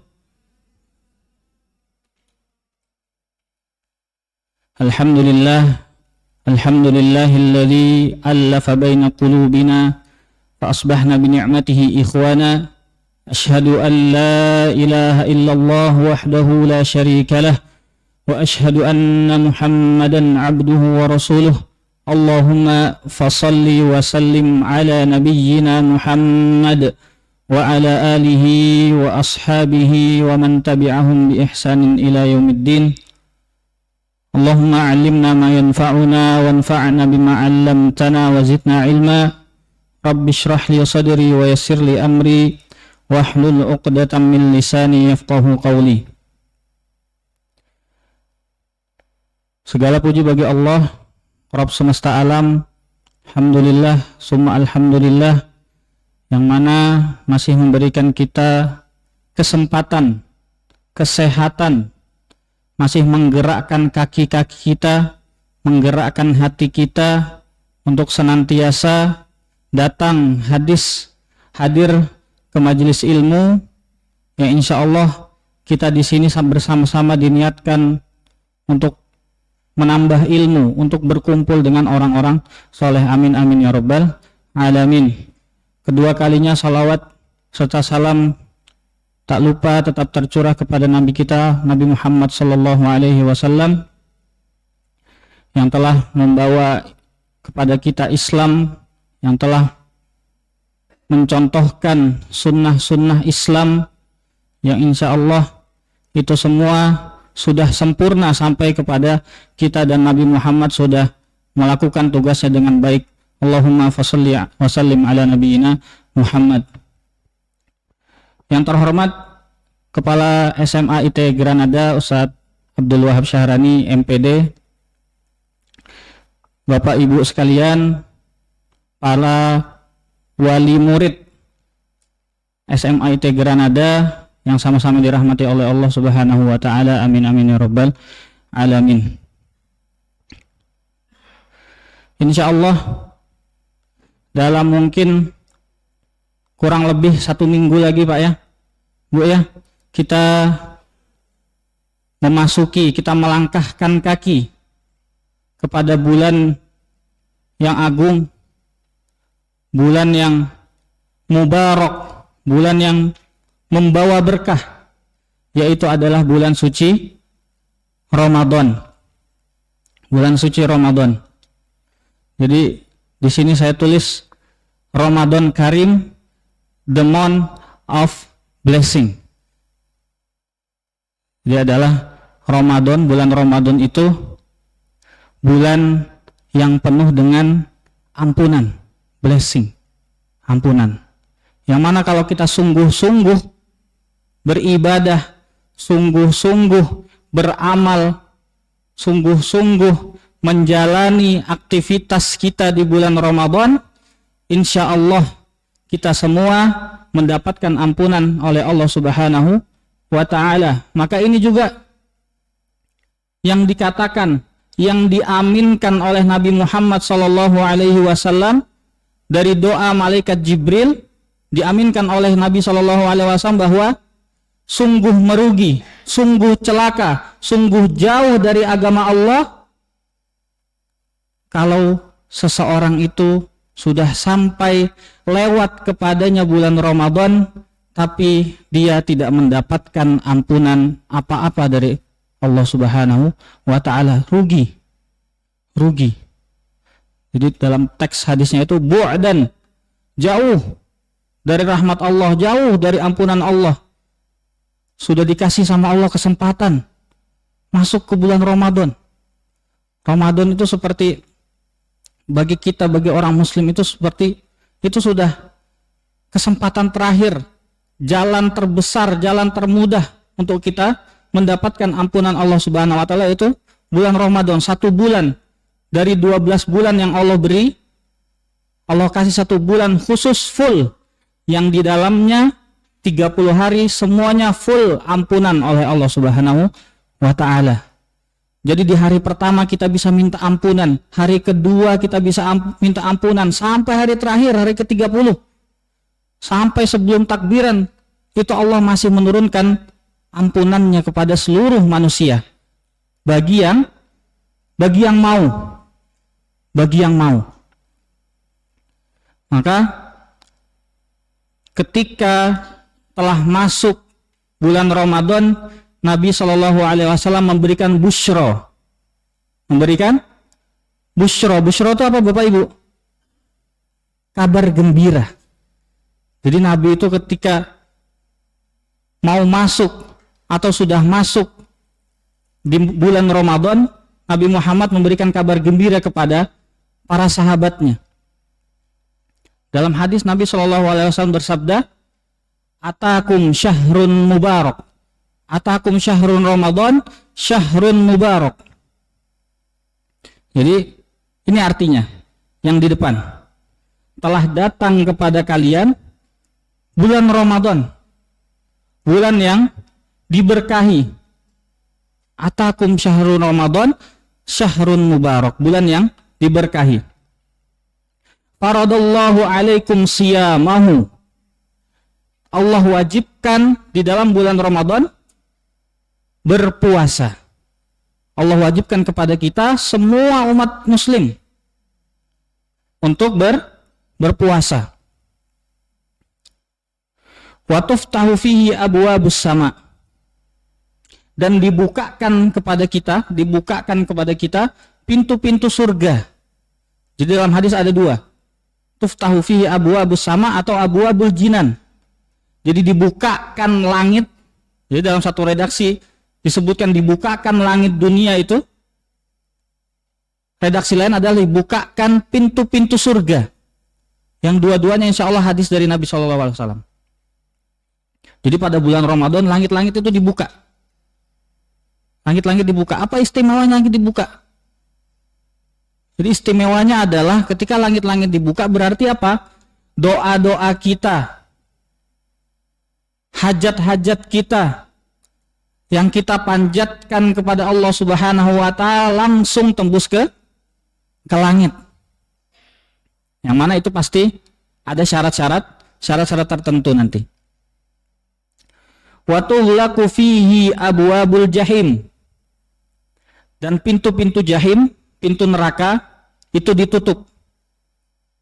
Alhamdulillahilladzi allafa baina qulubina fa asbahna bi ni'matihi ikhwana. Asyhadu an la ilaha illallah wahdahu la syarika lah wa asyhadu anna Muhammadan abduhu wa rasuluh. Allahumma fasalli wa sallim ala nabiyyina Muhammad wa ala alihi wa ashabihi wa man tabi'ahum bi ihsanin ila yaumiddin. Allahumma 'allimna ma yanfa'una wanfa'na bima 'allamtana wa zidna ilma. Rabbi shrah li sadri wa yassir li amri wahlul 'uqdatam min lisani yafqahu qawli. Segala puji bagi Allah, Rabb semesta alam. Alhamdulillah, summa alhamdulillah, yang mana masih memberikan kita kesempatan, kesehatan, masih menggerakkan kaki-kaki kita, menggerakkan hati kita untuk senantiasa datang hadir ke majelis ilmu yang insya Allah kita di sini bersama-sama diniatkan untuk menambah ilmu, untuk berkumpul dengan orang-orang soleh. Amin amin ya rabbal alamin. Kedua kalinya salawat serta salam tak lupa tetap tercurah kepada Nabi kita Nabi Muhammad sallallahu alaihi wasallam yang telah membawa kepada kita Islam, yang telah mencontohkan sunnah-sunnah Islam yang insya Allah itu semua sudah sempurna sampai kepada kita dan Nabi Muhammad sudah melakukan tugasnya dengan baik. Allahumma fasholli wa sallim ala nabiyina Muhammad. Yang terhormat Kepala SMA IT Granada Ustadz Abdul Wahab Syahrani MPD, Bapak Ibu sekalian, para wali murid SMA IT Granada yang sama-sama dirahmati oleh Allah Subhanahu wa taala. Amin amin ya rabbal alamin. Insyaallah dalam mungkin kurang lebih 1 minggu lagi Pak ya, Bu ya, kita melangkahkan kaki kepada bulan yang agung, bulan yang mubarak, bulan yang membawa berkah, yaitu adalah bulan suci Ramadan. Bulan suci Ramadan. Jadi di sini saya tulis Ramadan Karim, the month of blessing. Dia adalah Ramadan, bulan Ramadan itu bulan yang penuh dengan ampunan, blessing, ampunan. Yang mana kalau kita sungguh-sungguh beribadah, sungguh-sungguh beramal, sungguh-sungguh menjalani aktivitas kita di bulan Ramadan, insya Allah kita semua mendapatkan ampunan oleh Allah Subhanahu wa ta'ala. Maka ini juga yang dikatakan, yang diaminkan oleh Nabi Muhammad sallallahu alaihi wasallam dari doa malaikat Jibril, diaminkan oleh Nabi sallallahu alaihi wasallam bahwa sungguh merugi, sungguh celaka, sungguh jauh dari agama Allah kalau seseorang itu sudah sampai lewat kepadanya bulan Ramadan tapi dia tidak mendapatkan ampunan apa-apa dari Allah Subhanahu wa ta'ala. Rugi. Jadi dalam teks hadisnya itu bu'dan, jauh dari rahmat Allah, jauh dari ampunan Allah. Sudah dikasih sama Allah kesempatan masuk ke bulan Ramadan. Ramadan itu seperti bagi kita, bagi orang muslim itu seperti itu sudah kesempatan terakhir, jalan terbesar, jalan termudah untuk kita mendapatkan ampunan Allah Subhanahu wa ta'ala, itu bulan Ramadan. 1 bulan dari 12 bulan yang Allah beri, Allah kasih 1 bulan khusus full, yang di dalamnya 30 hari semuanya full ampunan oleh Allah Subhanahu wa ta'ala. Jadi di hari pertama kita bisa minta ampunan, hari kedua kita bisa minta ampunan, sampai hari terakhir, hari ke-30, sampai sebelum takbiran, itu Allah masih menurunkan ampunannya kepada seluruh manusia bagi yang mau. Maka ketika telah masuk bulan Ramadan, Nabi Shallallahu Alaihi Wasallam memberikan busyra. Busyra itu apa Bapak Ibu? Kabar gembira. Jadi Nabi itu ketika mau masuk atau sudah masuk di bulan Ramadan, Nabi Muhammad memberikan kabar gembira kepada para sahabatnya. Dalam hadis Nabi SAW bersabda, "Atakum syahrun mubarak, atakum syahrun Ramadan, syahrun mubarak." Jadi ini artinya yang di depan, telah datang kepada kalian bulan Ramadan, bulan yang diberkahi. Atakum syahrun Ramadan, syahrun mubarak, bulan yang diberkahi. Faradallahu alaikum siyamahu, Allah wajibkan di dalam bulan Ramadan berpuasa. Allah wajibkan kepada kita semua umat muslim untuk berpuasa. Wa tuftahu fihi abwabus sama. Dan dibukakan kepada kita pintu-pintu surga. Jadi dalam hadis ada dua. Tuftahu fihi abwabus sama atau abwabul jinan. Jadi dibukakan langit. Jadi dalam satu redaksi disebutkan dibukakan langit dunia itu. Redaksi lain adalah dibukakan pintu-pintu surga. Yang dua-duanya insya Allah hadis dari Nabi SAW. Jadi pada bulan Ramadan langit-langit itu dibuka. Langit-langit dibuka. Apa istimewanya langit dibuka? Jadi istimewanya adalah ketika langit-langit dibuka berarti apa? Doa-doa kita, hajat-hajat kita yang kita panjatkan kepada Allah Subhanahu wa taala langsung tembus ke langit. Yang mana itu pasti ada syarat-syarat tertentu nanti. Wa tughlaqu fihi abwabul jahim. Dan pintu-pintu jahim, pintu neraka itu ditutup.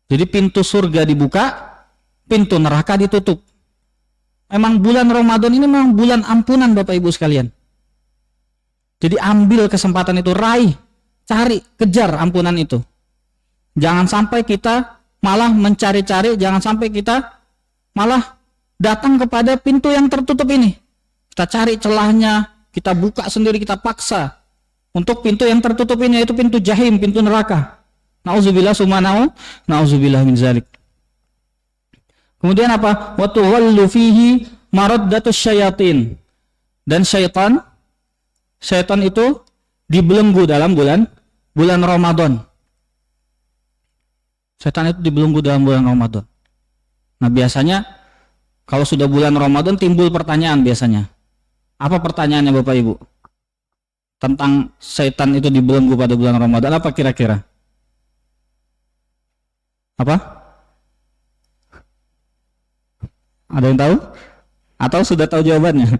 Jadi pintu surga dibuka, pintu neraka ditutup. Memang bulan Ramadan ini memang bulan ampunan Bapak Ibu sekalian. Jadi ambil kesempatan itu, raih, cari, kejar ampunan itu. Jangan sampai kita malah mencari-cari, jangan sampai kita malah datang kepada pintu yang tertutup ini. Kita cari celahnya, kita buka sendiri, kita paksa untuk pintu yang tertutup ini, yaitu pintu jahim, pintu neraka. Nauzubillah sumanahu, nauzubillah min zalik. Kemudian apa? Wa tuwallu fihi maraddatus syayatin. Dan syaitan itu dibelenggu dalam bulan Ramadan. Syaitan itu dibelenggu dalam bulan Ramadan. Nah, biasanya kalau sudah bulan Ramadan timbul pertanyaan biasanya. Apa pertanyaannya Bapak Ibu? Tentang syaitan itu dibelenggu pada bulan Ramadan, apa kira-kira? Apa? Ada yang tahu? Atau sudah tahu jawabannya?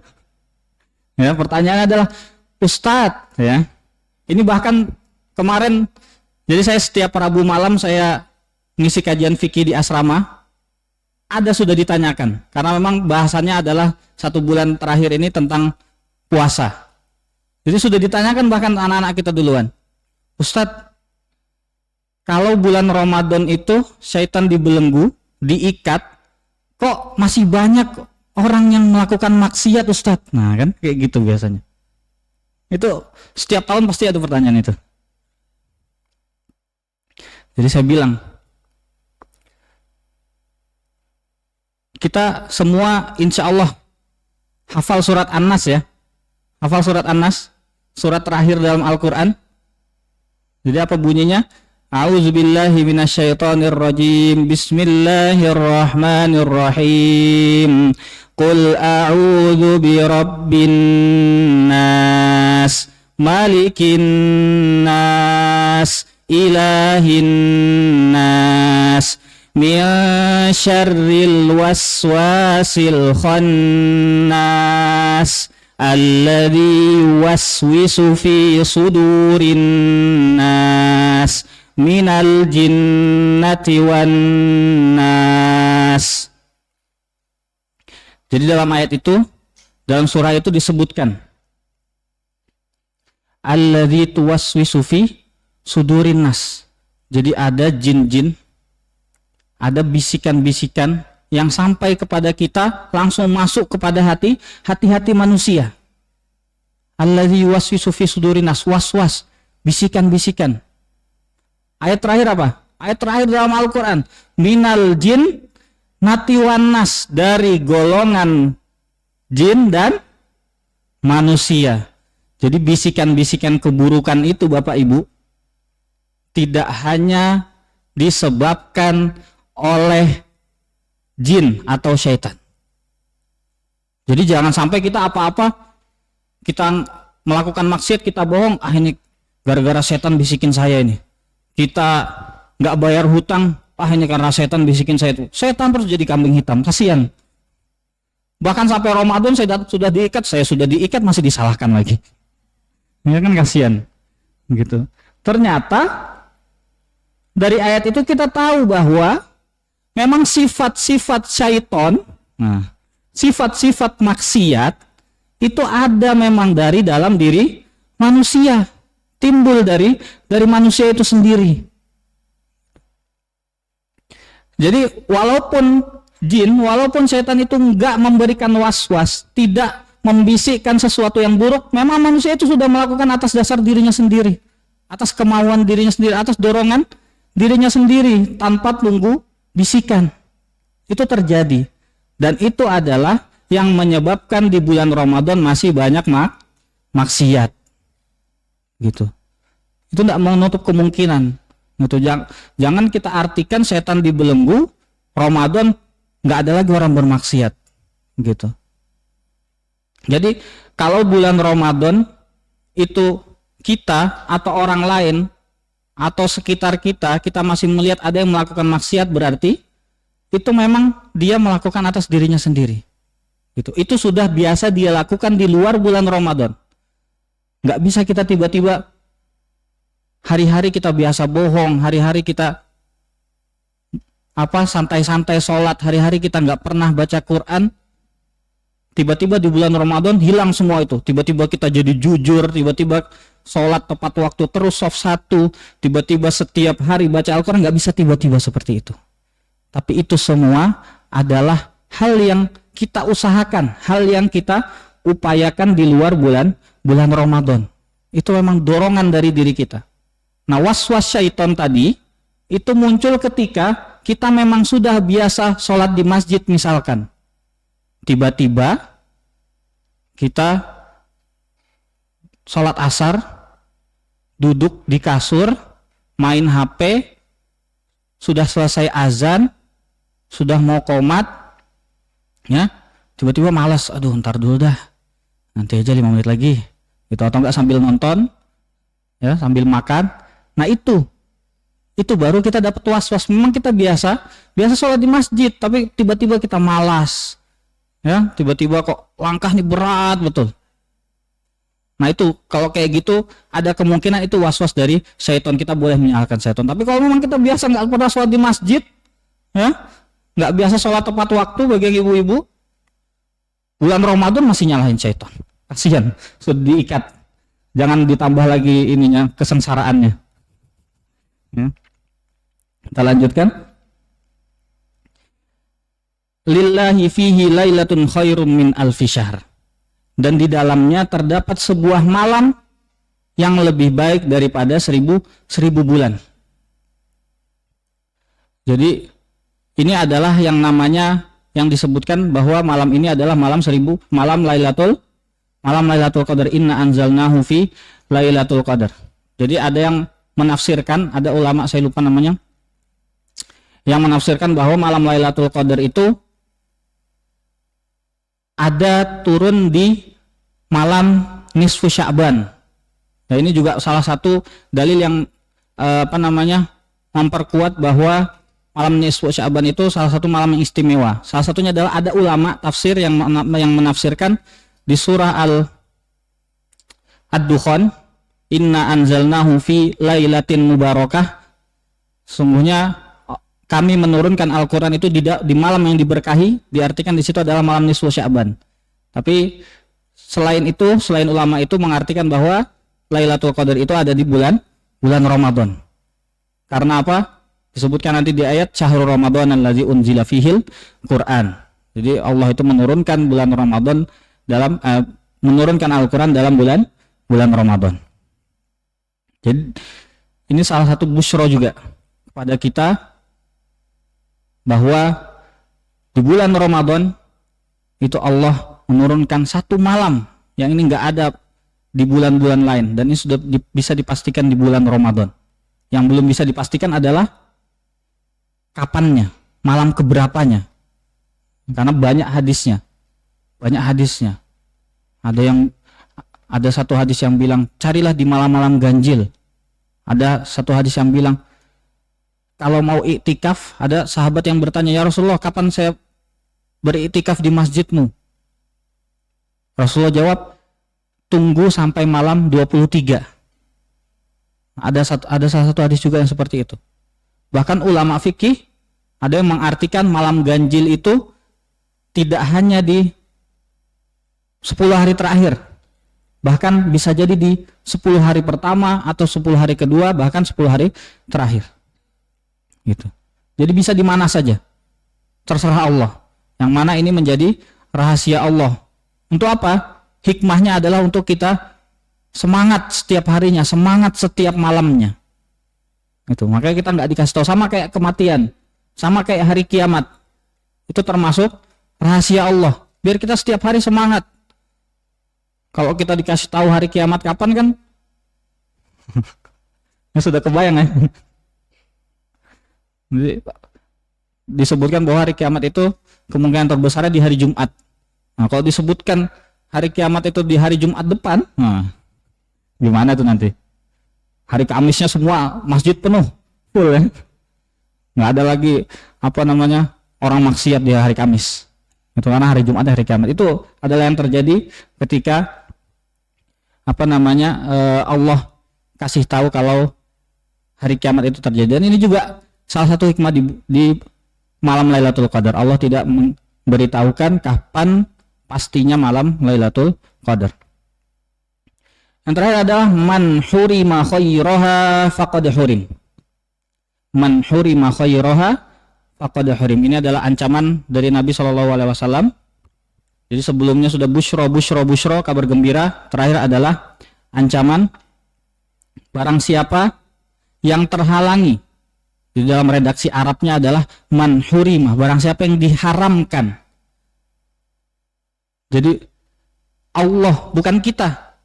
Ya, pertanyaannya adalah, Ustadz, ya. Ini bahkan kemarin, jadi saya setiap Rabu malam saya ngisi kajian fikih di asrama, ada sudah ditanyakan, karena memang bahasannya adalah 1 bulan terakhir ini tentang puasa. Jadi sudah ditanyakan bahkan anak-anak kita duluan, Ustadz, kalau bulan Ramadan itu syaitan dibelenggu, diikat, kok masih banyak orang yang melakukan maksiat Ustadz? Nah kan kayak gitu biasanya. Itu setiap tahun pasti ada pertanyaan itu. Jadi saya bilang, kita semua insya Allah hafal surat An-Nas ya. Hafal surat An-Nas, surat terakhir dalam Al-Quran. Jadi apa bunyinya? A'udzubillahi minasyaitonirrajim. Bismillahirrahmanirrahim. Qul a'udzu birabbin nas, malikin nas, ilahin nas, min syarril waswasil khannas, alladzi yuwaswisu fi sudurin nas, minal jinnati wan nas. Jadi dalam ayat itu, dalam surah itu disebutkan alladzi tuwaswisu fi sudurin nas. Jadi ada jin-jin, ada bisikan-bisikan yang sampai kepada kita, langsung masuk kepada hati-hati manusia. Alladzi yuwaswisu fi sudurin nas, was-was, bisikan-bisikan. Ayat terakhir apa? Ayat terakhir dalam Al-Quran, minal jin natiwan nas, dari golongan jin dan manusia. Jadi bisikan-bisikan keburukan itu Bapak Ibu tidak hanya disebabkan oleh jin atau syaitan. Jadi jangan sampai kita apa-apa, kita melakukan maksiat, kita bohong, ini gara-gara setan bisikin saya ini. Kita nggak bayar hutang, ini karena setan bisikin saya itu. Setan terus jadi kambing hitam, kasihan. Bahkan sampai Ramadan saya sudah diikat masih disalahkan lagi. Ya kan kasihan. Gitu. Ternyata dari ayat itu kita tahu bahwa memang sifat-sifat syaiton, nah, sifat-sifat maksiat itu ada memang dari dalam diri manusia, timbul dari manusia itu sendiri. Jadi walaupun jin, walaupun setan itu enggak memberikan was-was, tidak membisikkan sesuatu yang buruk, memang manusia itu sudah melakukan atas dasar dirinya sendiri, atas kemauan dirinya sendiri, atas dorongan dirinya sendiri, tanpa tunggu bisikan. Itu terjadi. Dan itu adalah yang menyebabkan di bulan Ramadan masih banyak maksiat. Gitu. Itu tidak menutup kemungkinan. Gitu. Jangan kita artikan setan dibelenggu, Ramadan nggak ada lagi orang bermaksiat. Gitu. Jadi kalau bulan Ramadan itu kita atau orang lain atau sekitar kita masih melihat ada yang melakukan maksiat, berarti itu memang dia melakukan atas dirinya sendiri. Gitu. Itu sudah biasa dia lakukan di luar bulan Ramadan. Nggak bisa kita tiba-tiba hari-hari kita biasa bohong, hari-hari kita santai-santai sholat, hari-hari kita nggak pernah baca Quran. Tiba-tiba di bulan Ramadan hilang semua itu. Tiba-tiba kita jadi jujur, tiba-tiba sholat tepat waktu terus soft 1, tiba-tiba setiap hari baca Al-Quran. Nggak bisa tiba-tiba seperti itu. Tapi itu semua adalah hal yang kita usahakan, hal yang kita upayakan di luar bulan Ramadan. Itu memang dorongan dari diri kita. Nah, was-was syaitan tadi itu muncul ketika kita memang sudah biasa sholat di masjid misalkan. Tiba-tiba kita sholat asar, duduk di kasur, main HP, sudah selesai azan, sudah mau qomat, ya, tiba-tiba malas, aduh ntar dulu dah, nanti aja 5 menit lagi, gitu, atau enggak sambil nonton, ya, sambil makan. Nah itu baru kita dapat was-was. Memang kita biasa sholat di masjid, tapi tiba-tiba kita malas, ya, tiba-tiba kok langkah nih berat betul. Nah itu kalau kayak gitu ada kemungkinan itu was-was dari syaitan, kita boleh menyalahkan syaitan. Tapi kalau memang kita biasa nggak pernah sholat di masjid, ya, nggak biasa sholat tepat waktu bagi ibu-ibu, bulan Ramadan masih nyalahin syaitan. Kasihan, sudah diikat. Jangan ditambah lagi ininya, kesengsaraannya. Ya. Kita lanjutkan. Lillahi fihi lailatun khairum min alfi syahr. Dan di dalamnya terdapat sebuah malam yang lebih baik daripada 1000 bulan. Jadi ini adalah yang namanya, yang disebutkan bahwa malam ini adalah malam Lailatul Qadar. Inna anzalnahu fi Lailatul Qadar. Jadi ada yang menafsirkan, ada ulama saya lupa namanya, yang menafsirkan bahwa malam Lailatul Qadar itu ada turun di malam nisfu Sya'ban. Nah ini juga salah satu dalil yang memperkuat bahwa malam nisfu Sya'ban itu salah satu malam yang istimewa. Salah satunya adalah ada ulama tafsir yang menafsirkan di surah Ad-Dukhan, Inna anzalnahu fi lailatin mubarakah. Sungguhnya kami menurunkan Al-Quran itu di malam yang diberkahi. Diartikan di situ adalah malam nisfu Sya'ban. Tapi selain ulama itu mengartikan bahwa Lailatul Qadar itu ada di bulan Ramadan. Karena apa? Disebutkan nanti di ayat syahrul Ramadan allazi unzila fihil Quran. Jadi Allah itu menurunkan bulan Ramadan menurunkan Al-Quran dalam bulan Ramadan. Jadi ini salah satu busyra juga kepada kita bahwa di bulan Ramadan itu Allah menurunkan satu malam yang ini enggak ada di bulan-bulan lain, dan ini sudah bisa dipastikan di bulan Ramadan. Yang belum bisa dipastikan adalah kapannya, malam keberapanya. Karena banyak hadisnya. Ada satu hadis yang bilang carilah di malam-malam ganjil. Ada satu hadis yang bilang kalau mau iktikaf, ada sahabat yang bertanya, ya Rasulullah, kapan saya beriktikaf di masjidmu? Rasulullah jawab, tunggu sampai malam 23. Ada salah satu hadis juga yang seperti itu. Bahkan ulama fikih Ada yang mengartikan malam ganjil itu tidak hanya di 10 hari terakhir, bahkan bisa jadi di 10 hari pertama atau 10 hari kedua, bahkan 10 hari terakhir. Gitu. Jadi bisa di mana saja. Terserah Allah. Yang mana ini menjadi rahasia Allah. Untuk apa? Hikmahnya adalah untuk kita semangat setiap harinya, semangat setiap malamnya. Itu. Makanya kita nggak dikasih tahu, sama kayak kematian, sama kayak hari kiamat. Itu termasuk rahasia Allah. Biar kita setiap hari semangat. Kalau kita dikasih tahu hari kiamat kapan kan, ya sudah kebayang ya. Jadi, disebutkan bahwa hari kiamat itu kemungkinan terbesarnya di hari Jumat. Nah, kalau disebutkan hari kiamat itu di hari Jumat depan, nah, gimana tuh nanti? Hari Kamisnya semua masjid penuh, full ya. Nggak ada lagi orang maksiat di hari Kamis. Itu karena hari Jumat hari kiamat. Itu adalah yang terjadi ketika Allah kasih tahu kalau hari kiamat itu terjadi. Dan ini juga salah satu hikmah di malam Lailatul Qadar. Allah tidak memberitahukan kapan pastinya malam Lailatul Qadar. Yang terakhir adalah man hurima khairaha faqad hurim. Man hurima khairaha faqad hurim. Ini adalah ancaman dari Nabi SAW. Jadi sebelumnya sudah busyra, kabar gembira. Terakhir adalah ancaman, barang siapa yang terhalangi. Di dalam redaksi Arabnya adalah man hurimah, barang siapa yang diharamkan. Jadi Allah, bukan kita,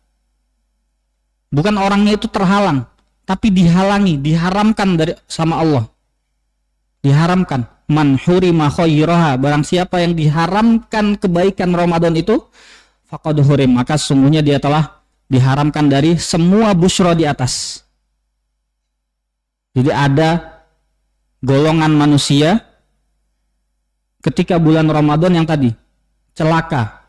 bukan orangnya itu terhalang, tapi dihalangi, diharamkan sama Allah. Diharamkan. Man hurima khairaha, barang siapa yang diharamkan kebaikan Ramadan itu, faqad hurim, maka sesungguhnya dia telah diharamkan dari semua busyra di atas. Jadi ada golongan manusia ketika bulan Ramadan yang tadi celaka.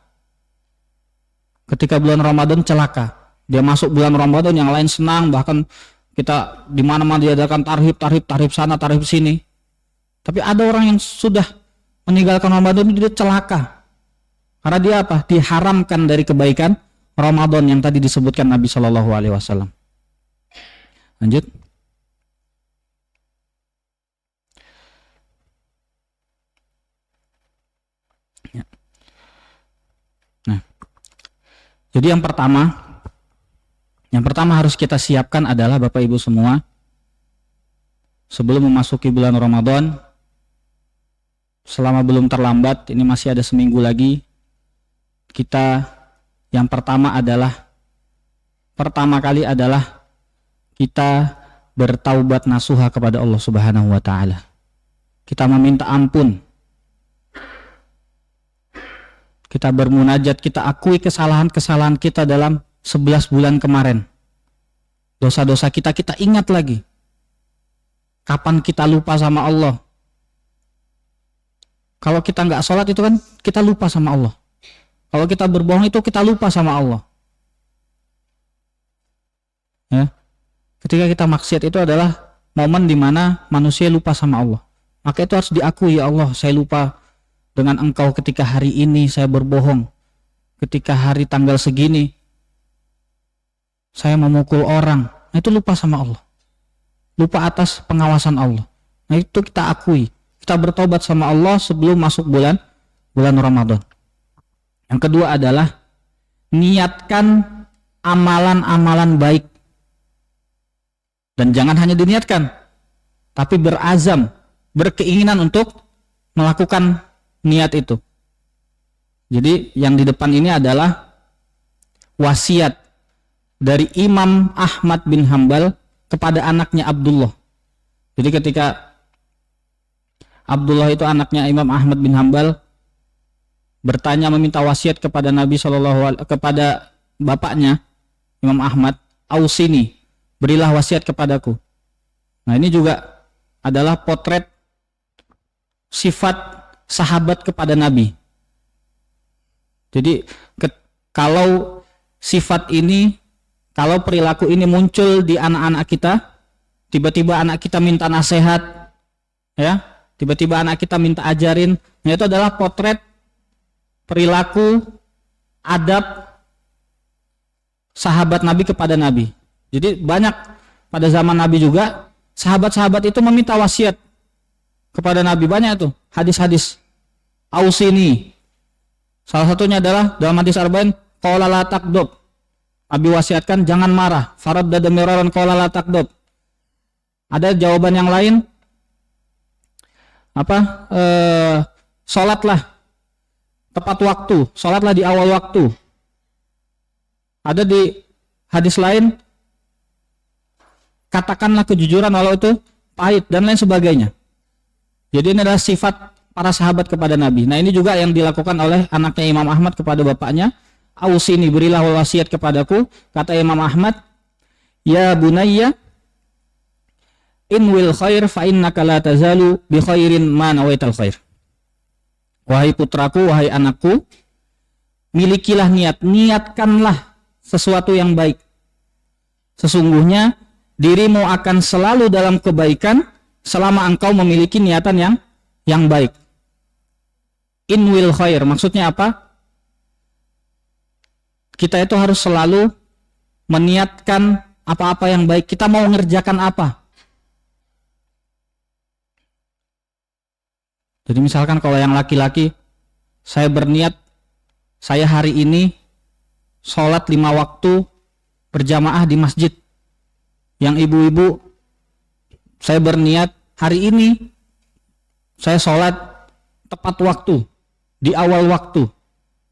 Ketika bulan Ramadan celaka, dia masuk bulan Ramadan yang lain senang, bahkan kita di mana-mana diadakan tarhib sana, tarhib sini. Tapi ada orang yang sudah meninggalkan Ramadan itu dia celaka. Karena dia apa? Diharamkan dari kebaikan Ramadan yang tadi disebutkan Nabi Shallallahu Alaihi Wasallam. Lanjut. Nah, jadi yang pertama harus kita siapkan adalah Bapak Ibu semua, sebelum memasuki bulan Ramadan, selama belum terlambat, ini masih ada seminggu lagi, kita yang pertama kali adalah kita bertaubat nasuha kepada Allah Subhanahu wa taala. Kita meminta ampun. Kita bermunajat, kita akui kesalahan-kesalahan kita dalam 11 bulan kemarin. Dosa-dosa kita ingat lagi. Kapan kita lupa sama Allah? Kalau kita nggak sholat itu kan kita lupa sama Allah. Kalau kita berbohong itu kita lupa sama Allah. Ya. Ketika kita maksiat itu adalah momen di mana manusia lupa sama Allah. Maka itu harus diakui, ya Allah, saya lupa dengan Engkau ketika hari ini saya berbohong. Ketika hari tanggal segini saya memukul orang. Nah, itu lupa sama Allah. Lupa atas pengawasan Allah. Nah, itu kita akui. Kita bertobat sama Allah sebelum masuk bulan Ramadan. Yang kedua adalah niatkan amalan-amalan baik. Dan jangan hanya diniatkan, tapi berazam, berkeinginan untuk melakukan niat itu. Jadi yang di depan ini adalah wasiat dari Imam Ahmad bin Hambal kepada anaknya Abdullah. Jadi ketika Abdullah itu anaknya Imam Ahmad bin Hambal bertanya, meminta wasiat kepada Nabi kepada bapaknya Imam Ahmad, ausini, berilah wasiat kepadaku. Nah, ini juga adalah potret sifat sahabat kepada Nabi. Jadi kalau sifat ini, kalau perilaku ini muncul di anak-anak kita, tiba-tiba anak kita minta nasihat, ya, tiba-tiba anak kita minta ajarin, yaitu adalah potret perilaku, adab sahabat Nabi kepada Nabi. Jadi banyak pada zaman Nabi juga sahabat-sahabat itu meminta wasiat kepada Nabi, banyak tuh hadis-hadis. Ausini. Salah satunya adalah dalam hadis arba'in, qala la taqdub. Nabi wasiatkan jangan marah. Faraddada miraran qala la taqdub. Ada jawaban yang lain, sholatlah tepat waktu, sholatlah di awal waktu. Ada di hadis lain, katakanlah kejujuran walau itu pahit dan lain sebagainya. Jadi ini adalah sifat para sahabat kepada Nabi. Nah, ini juga yang dilakukan oleh anaknya Imam Ahmad kepada bapaknya. Ausini, berilah wasiat kepadaku. Kata Imam Ahmad, ya bunayya in wil khair fa innaka la tazalu bi khairin ma nawaital khair. Wahai putraku, wahai anakku, milikilah niat, niatkanlah sesuatu yang baik. Sesungguhnya dirimu akan selalu dalam kebaikan selama engkau memiliki niatan yang baik. In will khair, maksudnya apa? Kita itu harus selalu meniatkan apa-apa yang baik. Kita mau mengerjakan apa? Jadi misalkan kalau yang laki-laki, saya berniat, saya hari ini sholat 5 waktu berjamaah di masjid. Yang ibu-ibu, saya berniat hari ini saya sholat tepat waktu, di awal waktu.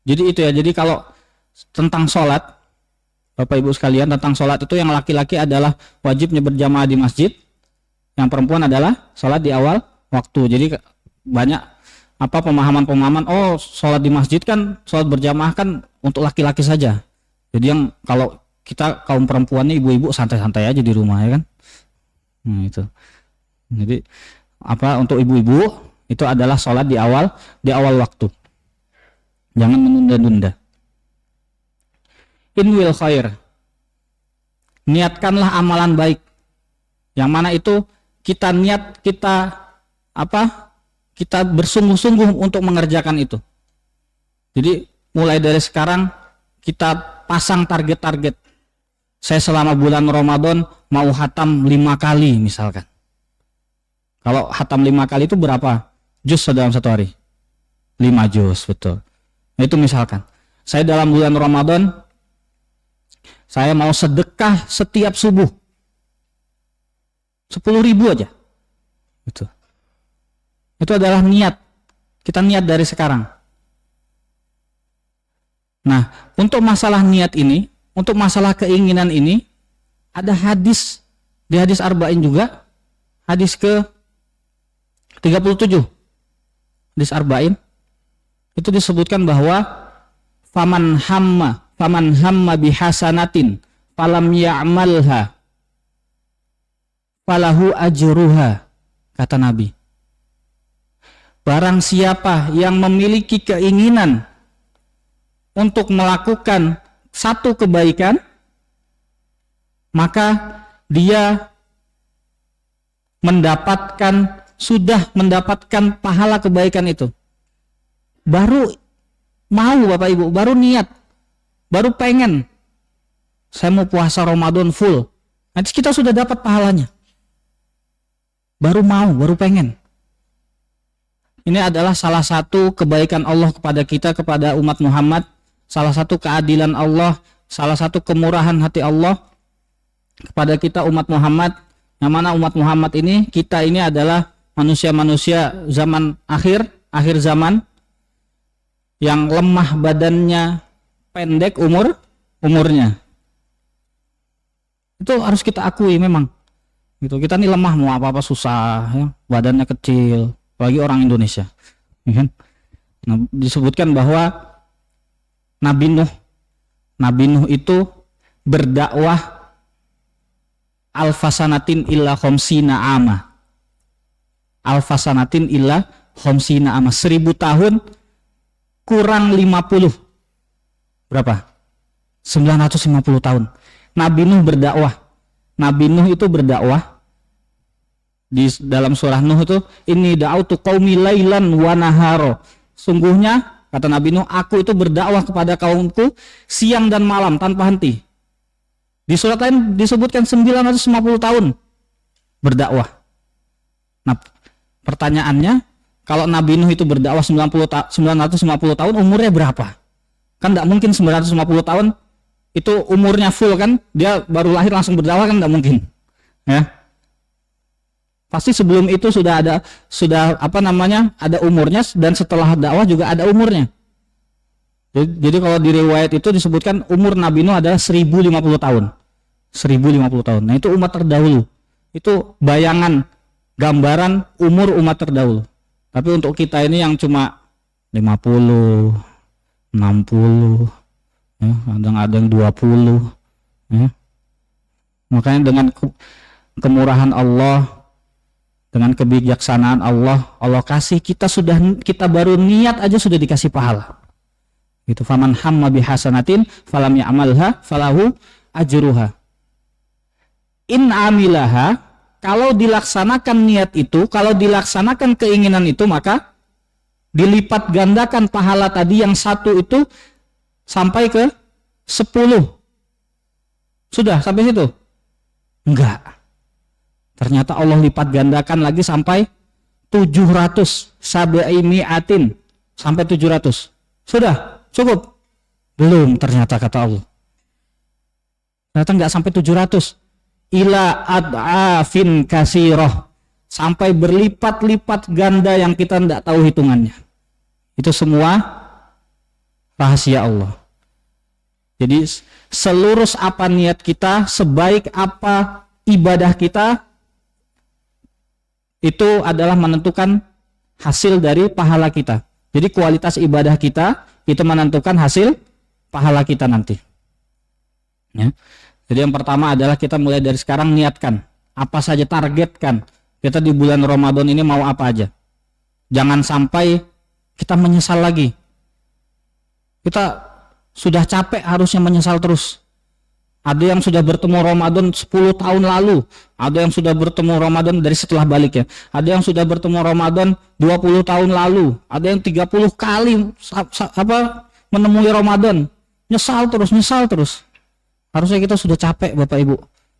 Jadi itu ya, jadi kalau tentang sholat, Bapak Ibu sekalian, tentang sholat itu yang laki-laki adalah wajibnya berjamaah di masjid, yang perempuan adalah sholat di awal waktu. Jadi banyak pemahaman-pemahaman, oh sholat di masjid kan, sholat berjamaah kan untuk laki-laki saja. Jadi yang kalau kita kaum perempuannya, ibu-ibu santai-santai aja di rumah ya kan. Nah itu. Jadi untuk ibu-ibu itu adalah sholat di awal waktu. Jangan menunda-nunda. In will khair. Niatkanlah amalan baik. Yang mana itu kita niat, kita bersungguh-sungguh untuk mengerjakan itu. Jadi mulai dari sekarang kita pasang target-target. Saya selama bulan Ramadan mau khatam 5 kali misalkan. Kalau khatam 5 kali itu berapa juz dalam satu hari? 5 juz, betul. Nah, itu misalkan. Saya dalam bulan Ramadan, saya mau sedekah setiap subuh 10.000 aja. Itu adalah niat. Kita niat dari sekarang. Nah, untuk masalah niat ini, untuk masalah keinginan ini, ada hadis di hadis arba'in juga, hadis ke 37 hadis arba'in itu disebutkan bahwa faman hamma bihasanatin falam ya'malha falahu ajruha, kata Nabi. Barang siapa yang memiliki keinginan untuk melakukan satu kebaikan, maka dia sudah mendapatkan pahala kebaikan itu. Baru mau Bapak Ibu, baru niat, baru pengen, saya mau puasa Ramadan full, nanti kita sudah dapat pahalanya. Baru mau, baru pengen. Ini adalah salah satu kebaikan Allah kepada kita, kepada umat Muhammad, salah satu keadilan Allah, salah satu kemurahan hati Allah kepada kita umat Muhammad, yang mana umat Muhammad ini, kita ini adalah manusia-manusia zaman akhir zaman, yang lemah badannya, pendek umurnya. Itu harus kita akui memang. Gitu. Kita ini lemah, mau apa-apa susah, ya. Badannya kecil, bagi orang Indonesia. Ya kan? Nah, disebutkan bahwa Nabi Nuh itu berdakwah alfasanatin illa khamsina ama. Alfasanatin illa khamsina ama. 1000 tahun kurang 50. Berapa? 950 tahun. Nabi Nuh berdakwah. Nabi Nuh itu berdakwah di dalam surah Nuh itu, inni da'autu qaumi lailan wa naharo. Sungguhnya kata Nabi Nuh, aku itu berdakwah kepada kaumku siang dan malam tanpa henti. Di surat lain disebutkan 950 tahun berdakwah. Nah, pertanyaannya, kalau Nabi Nuh itu berdakwah 950 tahun, umurnya berapa? Kan tidak mungkin 950 tahun itu umurnya full kan? Dia baru lahir langsung berdakwah kan tidak mungkin. Ya. Pasti sebelum itu sudah ada umurnya, dan setelah dakwah juga ada umurnya. Jadi kalau di riwayat itu disebutkan umur Nabi Nuh adalah 1050 tahun. 1050 tahun. Nah, itu umat terdahulu. Itu bayangan, gambaran umur umat terdahulu. Tapi untuk kita ini yang cuma 50, 60, ya, ada yang 20, ya. Makanya dengan kemurahan Allah, dengan kebijaksanaan Allah, Allah kasih kita baru niat aja sudah dikasih pahala. Gitu. Faman hamma bihasanatin falam ya'malha falahu ajruha. In amilaha, kalau dilaksanakan niat itu, kalau dilaksanakan keinginan itu, maka dilipat gandakan pahala tadi yang satu itu sampai ke 10. Sudah sampai situ? Enggak. Ternyata Allah lipat gandakan lagi sampai 700, sab'imi'atin, sampai 700. Sudah cukup? Belum, ternyata kata Allah. Ternyata enggak sampai 700. Ila ad'afin kasiroh, sampai berlipat-lipat ganda yang kita enggak tahu hitungannya. Itu semua rahasia Allah. Jadi seluruh apa niat kita, sebaik apa ibadah kita, itu adalah menentukan hasil dari pahala kita. Jadi kualitas ibadah kita itu menentukan hasil pahala kita nanti. Ya. Jadi yang pertama adalah kita mulai dari sekarang niatkan, apa saja targetkan. Kita di bulan Ramadan ini mau apa aja. Jangan sampai kita menyesal lagi. Kita sudah capek harusnya menyesal terus. Ada yang sudah bertemu Ramadan 10 tahun lalu, ada yang sudah bertemu Ramadan dari setelah balik ya. Ada yang sudah bertemu Ramadan 20 tahun lalu, ada yang 30 kali menemui Ramadan. Nyesal terus. Harusnya kita sudah capek Bapak Ibu,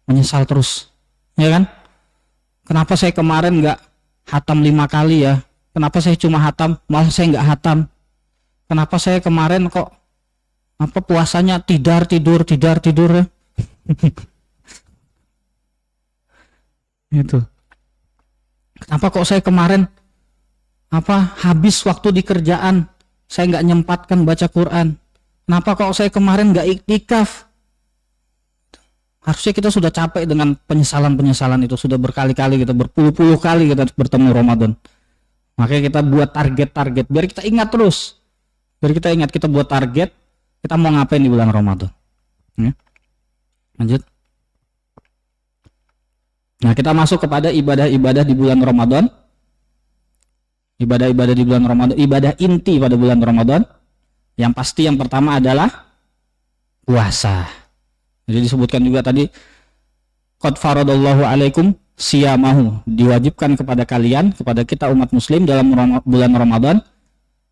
menyesal terus. Ya kan? Kenapa saya kemarin enggak hatam 5 kali ya? Kenapa saya cuma hatam, malah saya enggak hatam? Kenapa saya kemarin kok puasanya tidur ya? Itu. Kenapa kok saya kemarin habis waktu di kerjaan, saya nggak nyempatkan baca Quran? Kenapa kok saya kemarin nggak iktikaf? Harusnya kita sudah capek dengan penyesalan itu, sudah berkali-kali kita, berpuluh-puluh kali kita bertemu Ramadan. Makanya kita buat target-target biar kita ingat terus. Biar kita ingat, kita buat target, kita mau ngapain di bulan Ramadan. Ya. Lanjut. Nah, kita masuk kepada ibadah-ibadah di bulan Ramadan. Ibadah-ibadah di bulan Ramadan, ibadah inti pada bulan Ramadan. Yang pasti yang pertama adalah puasa. Jadi disebutkan juga tadi, qad faradallahu alaikum siyamahu, diwajibkan kepada kalian, kepada kita umat muslim dalam bulan Ramadan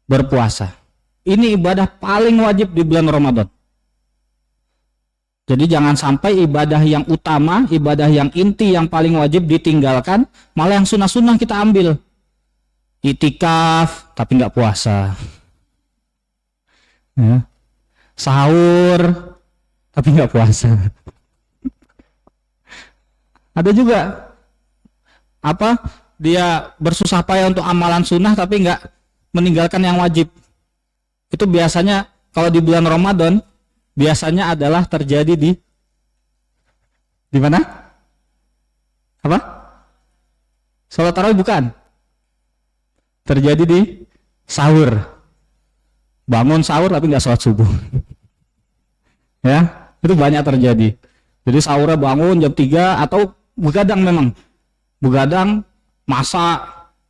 berpuasa. Ini ibadah paling wajib di bulan Ramadan. Jadi jangan sampai ibadah yang utama, ibadah yang inti, yang paling wajib ditinggalkan, malah yang sunnah-sunnah kita ambil. Itikaf tapi nggak puasa, ya. Sahur tapi nggak puasa. Ada juga dia bersusah payah untuk amalan sunnah tapi nggak meninggalkan yang wajib. Itu biasanya kalau di bulan Ramadan biasanya adalah terjadi di mana? Salat tarawih bukan? Terjadi di sahur. Bangun sahur tapi nggak sholat subuh. Ya, itu banyak terjadi. Jadi sahurnya bangun jam 3 atau begadang memang. Begadang, masak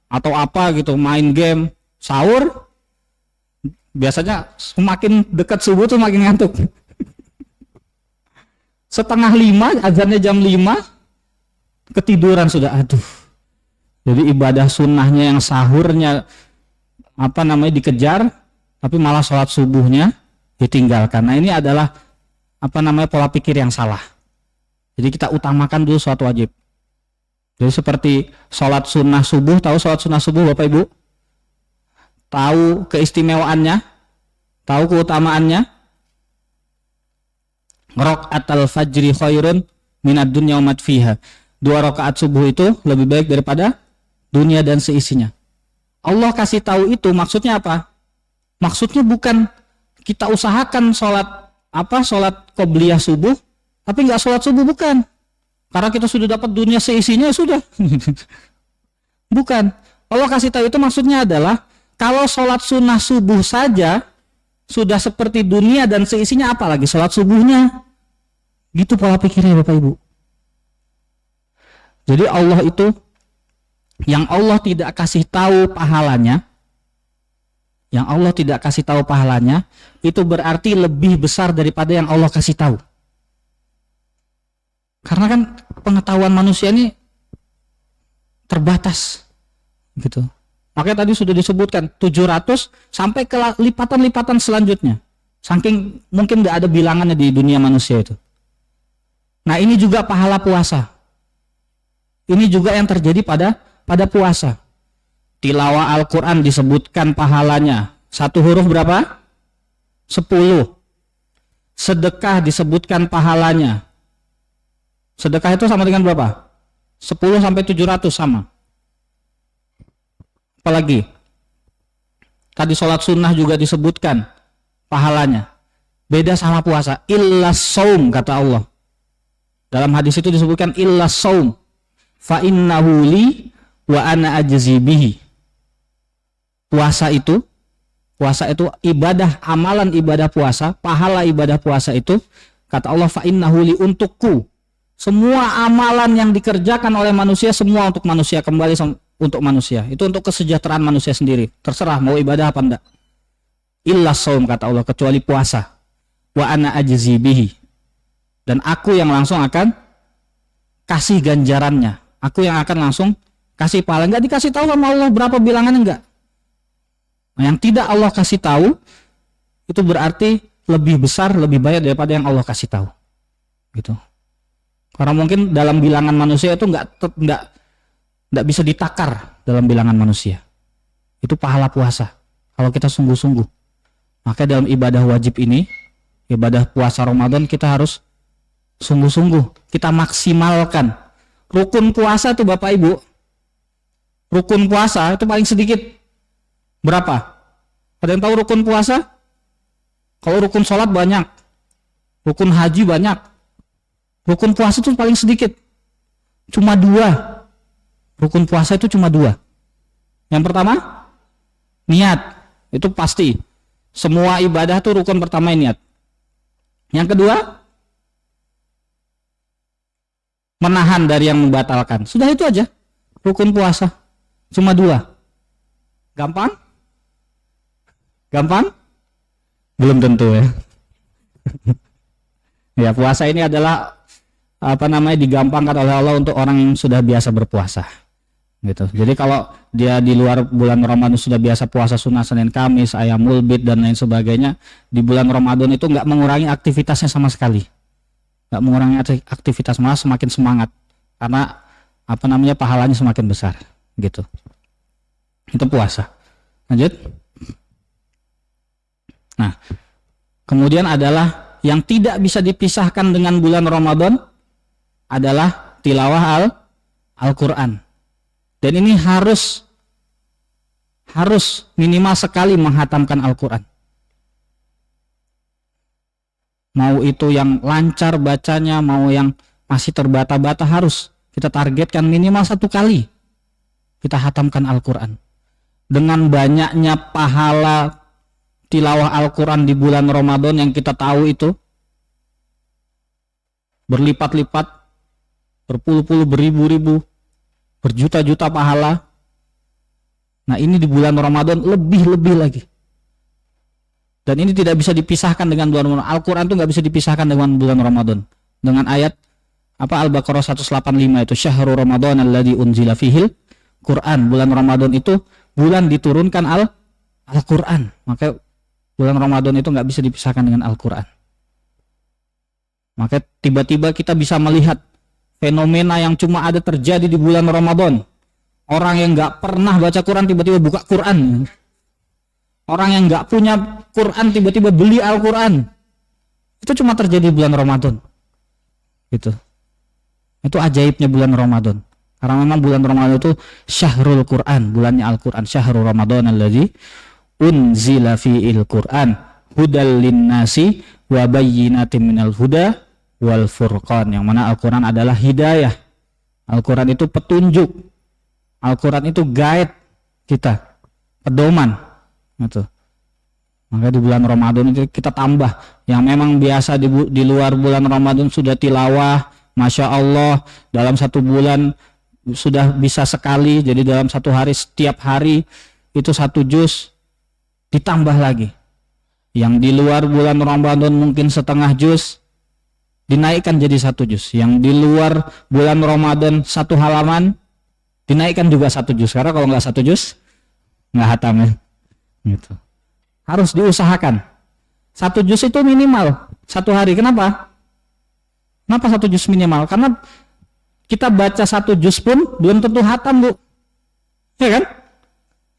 atau apa gitu, main game, sahur. Biasanya semakin dekat subuh tuh makin ngantuk. 4:30 azannya jam 5, ketiduran sudah. Aduh, Jadi ibadah sunnahnya yang sahurnya dikejar, tapi malah sholat subuhnya ditinggalkan. Nah ini adalah pola pikir yang salah. Jadi kita utamakan dulu sholat wajib. Jadi seperti sholat sunnah subuh, tahu sholat sunnah subuh Bapak Ibu? Tahu keistimewaannya? Tahu keutamaannya? Rakaatul fajri khairun minad dunya wa ma fiha. 2 rakaat subuh itu lebih baik daripada dunia dan seisinya. Allah kasih tahu itu maksudnya apa? Maksudnya bukan kita usahakan sholat qobliyah subuh, tapi nggak sholat subuh, bukan. Karena kita sudah dapat dunia seisinya, ya sudah. Bukan. Allah kasih tahu itu maksudnya adalah kalau sholat sunnah subuh saja sudah seperti dunia dan seisinya, apalagi sholat subuhnya. Gitu pola pikirnya Bapak Ibu. Jadi Allah itu, yang Allah tidak kasih tahu pahalanya, itu berarti lebih besar daripada yang Allah kasih tahu. Karena kan pengetahuan manusia ini terbatas, gitu. Makanya tadi sudah disebutkan 700 sampai ke lipatan-lipatan selanjutnya. Saking mungkin nggak ada bilangannya di dunia manusia itu. Nah ini juga pahala puasa. Ini juga yang terjadi pada puasa. Tilawah Al-Quran disebutkan pahalanya. 1 huruf berapa? 10. Sedekah disebutkan pahalanya. Sedekah itu sama dengan berapa? 10 sampai 700 sama. Apalagi? Tadi sholat sunnah juga disebutkan pahalanya. Beda sama puasa. Illas saum, kata Allah. Dalam hadis itu disebutkan illas saum. Fa innahu li wa ana ajzi bihi. Puasa itu amalan ibadah puasa, pahala ibadah puasa itu, kata Allah, fa innahu li, untukku. Semua amalan yang dikerjakan oleh manusia, semua untuk manusia, kembali untuk manusia. Itu untuk kesejahteraan manusia sendiri. Terserah mau ibadah apa enggak. Illa shaum, kata Allah, kecuali puasa. Wa ana ajzi bihi. Dan aku yang langsung akan kasih ganjarannya. Aku yang akan langsung kasih pahala. Enggak dikasih tahu sama Allah berapa bilangannya, enggak. Nah, yang tidak Allah kasih tahu itu berarti lebih besar, lebih banyak daripada yang Allah kasih tahu. Gitu. Karena mungkin dalam bilangan manusia itu enggak bisa ditakar dalam bilangan manusia. Itu pahala puasa. Kalau kita sungguh-sungguh. Maka dalam ibadah wajib ini, ibadah puasa Ramadan, kita harus sungguh-sungguh. Kita maksimalkan. Rukun puasa itu Bapak Ibu, rukun puasa itu paling sedikit berapa? Ada yang tahu rukun puasa? Kalau rukun sholat banyak, rukun haji banyak, rukun puasa itu paling sedikit, cuma 2. Rukun puasa itu cuma 2. Yang pertama, niat, itu pasti. Semua ibadah itu rukun pertama niat. Yang kedua, menahan dari yang membatalkan. Sudah itu aja. Rukun puasa. Cuma 2. Gampang? Gampang? Belum tentu ya. Ya, puasa ini adalah digampangkan oleh Allah untuk orang yang sudah biasa berpuasa. Gitu. Jadi kalau dia di luar bulan Ramadan sudah biasa puasa sunnah Senin Kamis, Ayyamul Bid dan lain sebagainya, di bulan Ramadan itu enggak mengurangi aktivitasnya sama sekali. Enggak mengurangi aktivitas, malah semakin semangat karena pahalanya semakin besar, gitu. Itu puasa. Lanjut. Nah, kemudian adalah yang tidak bisa dipisahkan dengan bulan Ramadan adalah tilawah Al-Qur'an. Dan ini harus minimal sekali menghatamkan Al-Qur'an. Mau itu yang lancar bacanya, mau yang masih terbata-bata, harus kita targetkan minimal 1 kali kita hatamkan Al-Quran. Dengan banyaknya pahala tilawah Al-Quran di bulan Ramadan yang kita tahu itu berlipat-lipat, berpuluh-puluh, beribu-ribu, berjuta-juta pahala. Nah ini di bulan Ramadan lebih-lebih lagi. Dan ini tidak bisa dipisahkan dengan bulan Ramadan. Al-Quran itu nggak bisa dipisahkan dengan bulan Ramadan. Dengan ayat Al-Baqarah 185 itu, Syahrul Ramadan alladzi unzila fihil Quran. Bulan Ramadan itu bulan diturunkan Al-Quran. Maka bulan Ramadan itu nggak bisa dipisahkan dengan Al-Quran. Maka tiba-tiba kita bisa melihat fenomena yang cuma ada terjadi di bulan Ramadan. Orang yang nggak pernah baca Quran tiba-tiba buka Quran. Orang yang nggak punya Quran tiba-tiba beli Al-Quran. Itu cuma terjadi di bulan Ramadan. Gitu. Itu ajaibnya bulan Ramadan. Karena memang bulan Ramadan itu syahrul Quran, bulannya Al-Quran. Syahrul Ramadan alladzi unzila fi'il Quran hudal linnasi wa bayyinatin minal huda wal furqan. Yang mana Al-Quran adalah hidayah. Al-Quran itu petunjuk. Al-Quran itu guide kita, pedoman. Gitu. Maka di bulan Ramadan itu kita tambah. Yang memang biasa di luar bulan Ramadan sudah tilawah, Masya Allah, dalam satu bulan sudah bisa sekali. Jadi dalam satu hari, setiap hari itu 1 juz, ditambah lagi. Yang di luar bulan Ramadan mungkin setengah juz, dinaikkan jadi 1 juz. Yang di luar bulan Ramadan 1 halaman, dinaikkan juga 1 juz. Karena kalau nggak 1 juz, nggak hatam ya. Gitu. Harus diusahakan. 1 juz itu minimal 1 hari. Kenapa? Kenapa 1 juz minimal? Karena kita baca 1 juz pun belum tentu hatam, Bu. Ya kan?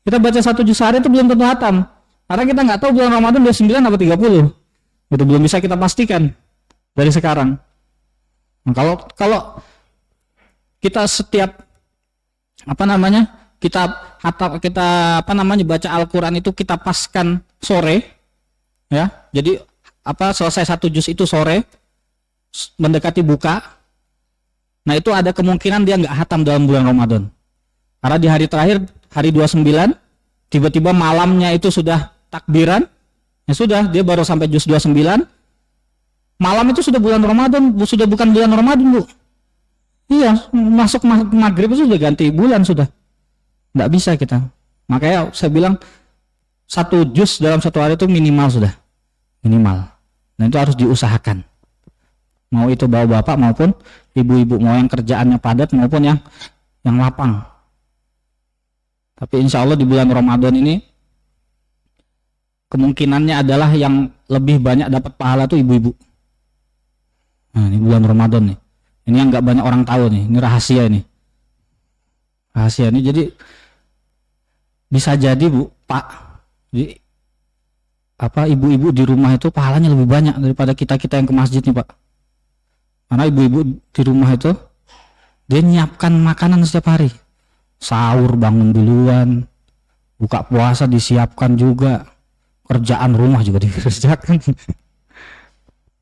Kita baca 1 juz sehari itu belum tentu hatam. Karena kita nggak tahu bulan Ramadan 29 atau 30. Itu belum bisa kita pastikan dari sekarang. Nah, kalau kita setiap baca Al-Quran itu kita paskan sore, ya. Jadi selesai 1 juz itu sore, mendekati buka. Nah, itu ada kemungkinan dia nggak hatam dalam bulan Ramadan. Karena di hari terakhir, hari 29, tiba-tiba malamnya itu sudah takbiran, ya sudah, dia baru sampai juz 29. Malam itu sudah bulan Ramadan, sudah bukan bulan Ramadan, Bu. Iya, masuk maghrib itu sudah ganti bulan sudah. Nggak bisa kita. Makanya saya bilang 1 juz dalam 1 hari itu minimal sudah. Minimal. Nah, itu harus diusahakan. Mau itu bapak maupun ibu-ibu, mau yang kerjaannya padat maupun yang lapang. Tapi insya Allah di bulan Ramadan ini kemungkinannya adalah yang lebih banyak dapat pahala tuh ibu-ibu. Nah, ini bulan Ramadan nih. Ini yang nggak banyak orang tahu nih. Ini rahasia ini. Rahasia ini. Jadi bisa jadi, Bu, Pak. Jadi ibu-ibu di rumah itu pahalanya lebih banyak daripada kita yang ke masjid nih, Pak. Karena ibu-ibu di rumah itu dia nyiapkan makanan setiap hari. Sahur bangun duluan, buka puasa disiapkan juga, kerjaan rumah juga dikerjakan.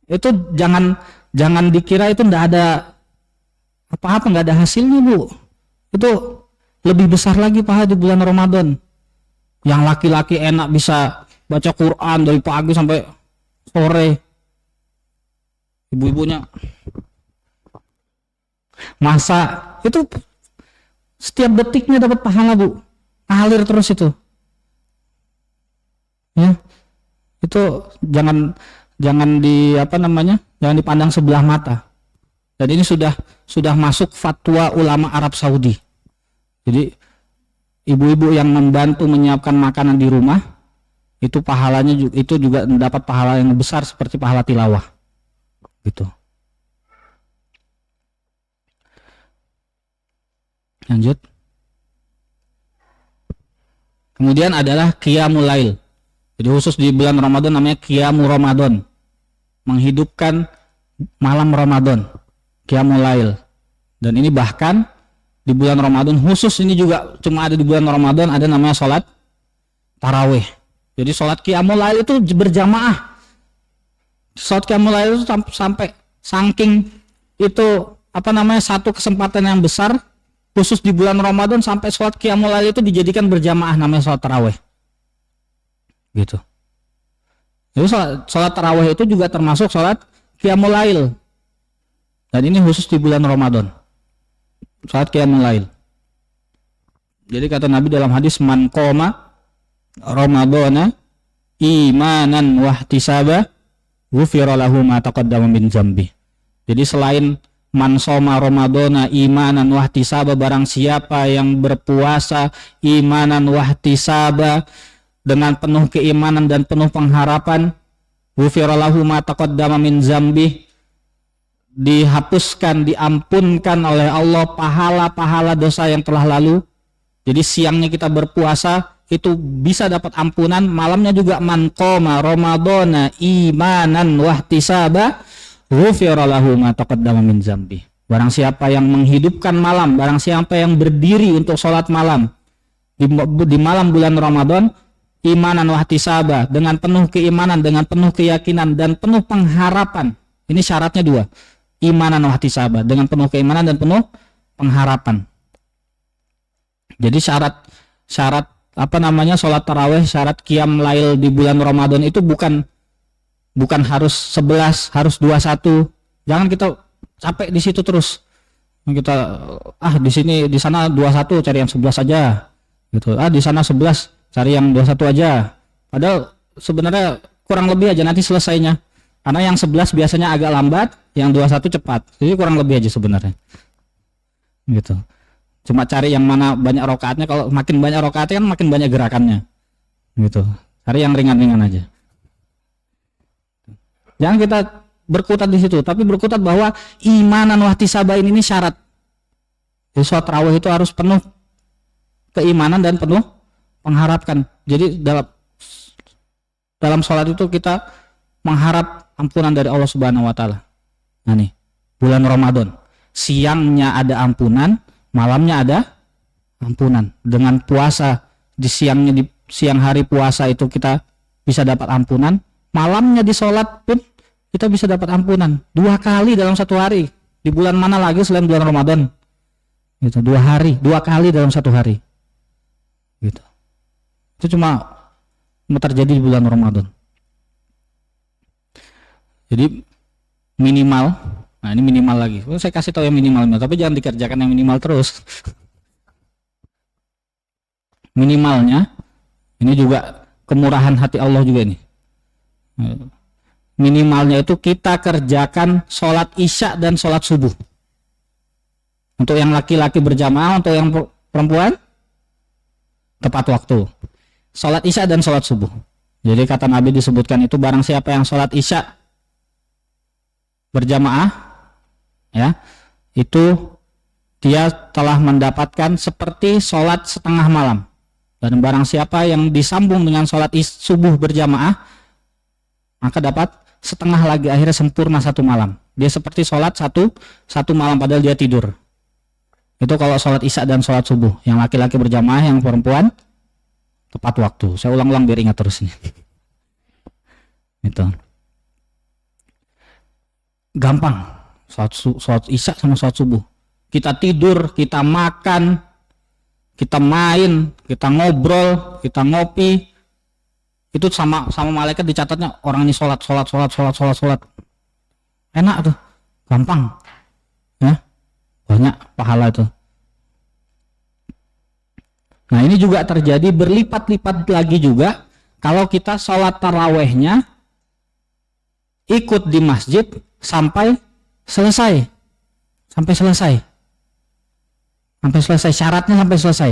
Itu jangan dikira itu ndak ada apa-apa, nggak ada hasilnya, Bu. Itu lebih besar lagi pahala di bulan Ramadan. Yang laki-laki enak bisa baca Quran dari pagi sampai sore. Ibu-ibunya masak, itu setiap detiknya dapat pahala, Bu. Ngalir terus itu. Ya. Itu jangan jangan dipandang sebelah mata. Dan ini sudah masuk fatwa ulama Arab Saudi. Jadi ibu-ibu yang membantu menyiapkan makanan di rumah itu pahalanya itu juga mendapat pahala yang besar seperti pahala tilawah. Gitu. Lanjut. Kemudian adalah Qiyamul Lail. Jadi khusus di bulan Ramadan namanya Qiyamul Ramadan. Menghidupkan malam Ramadan. Qiyamul Lail. Dan ini bahkan di bulan Ramadan khusus, ini juga cuma ada di bulan Ramadan, ada namanya sholat tarawih. Jadi sholat Qiyamul Lail itu berjamaah. Sholat Qiyamul Lail itu sampai saking itu satu kesempatan yang besar khusus di bulan Ramadan, sampai sholat Qiyamul Lail itu dijadikan berjamaah, namanya sholat tarawih. Gitu. Jadi sholat tarawih itu juga termasuk sholat Qiyamul Lail. Dan ini khusus di bulan Ramadan. Sholat Qiyamul Lail. Jadi kata Nabi dalam hadis, man qoma Ramadana imanan wahtisaba ghufira lahu ma taqaddama min dzambi. Jadi selain Man shoma Ramadhana imanan wahtisaba, barang siapa yang berpuasa imanan wahtisaba, dengan penuh keimanan dan penuh pengharapan, ghufira lahu ma taqaddama min dzambi, dihapuskan, diampunkan oleh Allah pahala-pahala dosa yang telah lalu. Jadi siangnya kita berpuasa itu bisa dapat ampunan, malamnya juga. Man qoma Ramadhana imanan wahtisaba ghufira lahu ma taqaddama min dzambi. Barang siapa yang menghidupkan malam, barang siapa yang berdiri untuk sholat malam di malam bulan Ramadan, imanan wahtisaba, dengan penuh keimanan, dengan penuh keyakinan dan penuh pengharapan. Ini syaratnya dua. Imanan wahtisaba, dengan penuh keimanan dan penuh pengharapan. Jadi syarat sholat tarawih, syarat qiyam lail di bulan Ramadan itu bukan harus 11, harus 21. Jangan kita capek di situ terus. Kita di sana 21, cari yang 11 aja. Gitu. Di sana 11, cari yang 21 aja. Padahal sebenarnya kurang lebih aja nanti selesainya. Karena yang 11 biasanya agak lambat, yang 21 cepat. Jadi kurang lebih aja sebenarnya. Gitu. Cuma cari yang mana banyak rokaatnya. Kalau makin banyak rokaatnya kan makin banyak gerakannya. Gitu. Cari yang ringan-ringan aja. Jangan kita berkutat di situ, tapi berkutat bahwa imanan wahtisaba ini syarat. Jadi sholat tarawih itu harus penuh keimanan dan penuh mengharapkan. Jadi dalam sholat itu kita mengharap ampunan dari Allah Subhanahu wa taala. Nah nih, bulan Ramadan, siangnya ada ampunan, malamnya ada ampunan. Dengan puasa di siang hari puasa itu kita bisa dapat ampunan, malamnya di sholat pun kita bisa dapat ampunan 2 kali dalam 1 hari. Di bulan mana lagi selain bulan Ramadan? Gitu, 2 kali dalam 1 hari. Gitu. Itu cuma terjadi di bulan Ramadan. Jadi minimal, nah ini minimal lagi. Saya kasih tahu yang minimal, tapi jangan dikerjakan yang minimal terus. Minimalnya, ini juga kemurahan hati Allah juga ini. Minimalnya itu kita kerjakan sholat isya dan sholat subuh. Untuk yang laki-laki berjamaah, untuk yang perempuan tepat waktu. Sholat isya dan sholat subuh. Jadi kata Nabi disebutkan itu, barang siapa yang sholat isya berjamaah, ya, itu dia telah mendapatkan seperti sholat setengah malam. Dan barang siapa yang disambung dengan sholat subuh berjamaah, maka dapat setengah lagi, akhirnya sempurna 1 malam. Dia seperti sholat satu malam padahal dia tidur. Itu kalau sholat isya dan sholat subuh. Yang laki-laki berjamaah, yang perempuan tepat waktu. Saya ulang-ulang biar ingat terus nih. Itu gampang, sholat isya sama sholat subuh. Kita tidur, kita makan, kita main, kita ngobrol, kita ngopi, itu sama malaikat dicatatnya orang ini sholat. Enak tuh, gampang, ya, banyak pahala itu. Nah ini juga terjadi berlipat-lipat lagi juga kalau kita sholat tarawehnya ikut di masjid sampai selesai, syaratnya sampai selesai.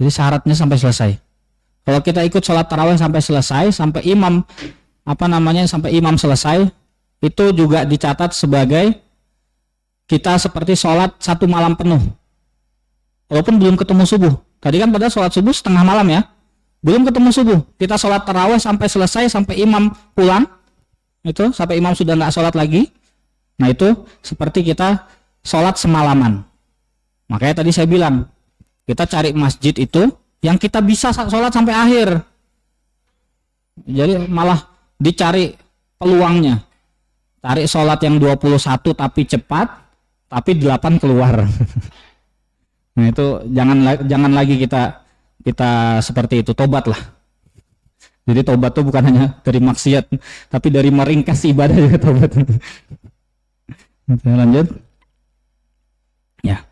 Jadi syaratnya sampai selesai. Kalau kita ikut sholat tarawih sampai selesai, sampai imam sampai imam selesai, itu juga dicatat sebagai kita seperti sholat 1 malam penuh. Walaupun belum ketemu subuh. Tadi kan pada sholat subuh setengah malam ya, belum ketemu subuh. Kita sholat tarawih sampai selesai, sampai imam pulang, itu sampai imam sudah nggak sholat lagi. Nah itu seperti kita sholat semalaman. Makanya tadi saya bilang, kita cari masjid itu yang kita bisa sholat sampai akhir. Jadi malah dicari peluangnya. Cari sholat yang 21 tapi cepat, tapi 8 keluar. Nah itu jangan lagi kita seperti itu. Tobatlah. Jadi tobat itu bukan hanya dari maksiat, tapi dari meringkas ibadah juga tobat. Lanjut. Ya.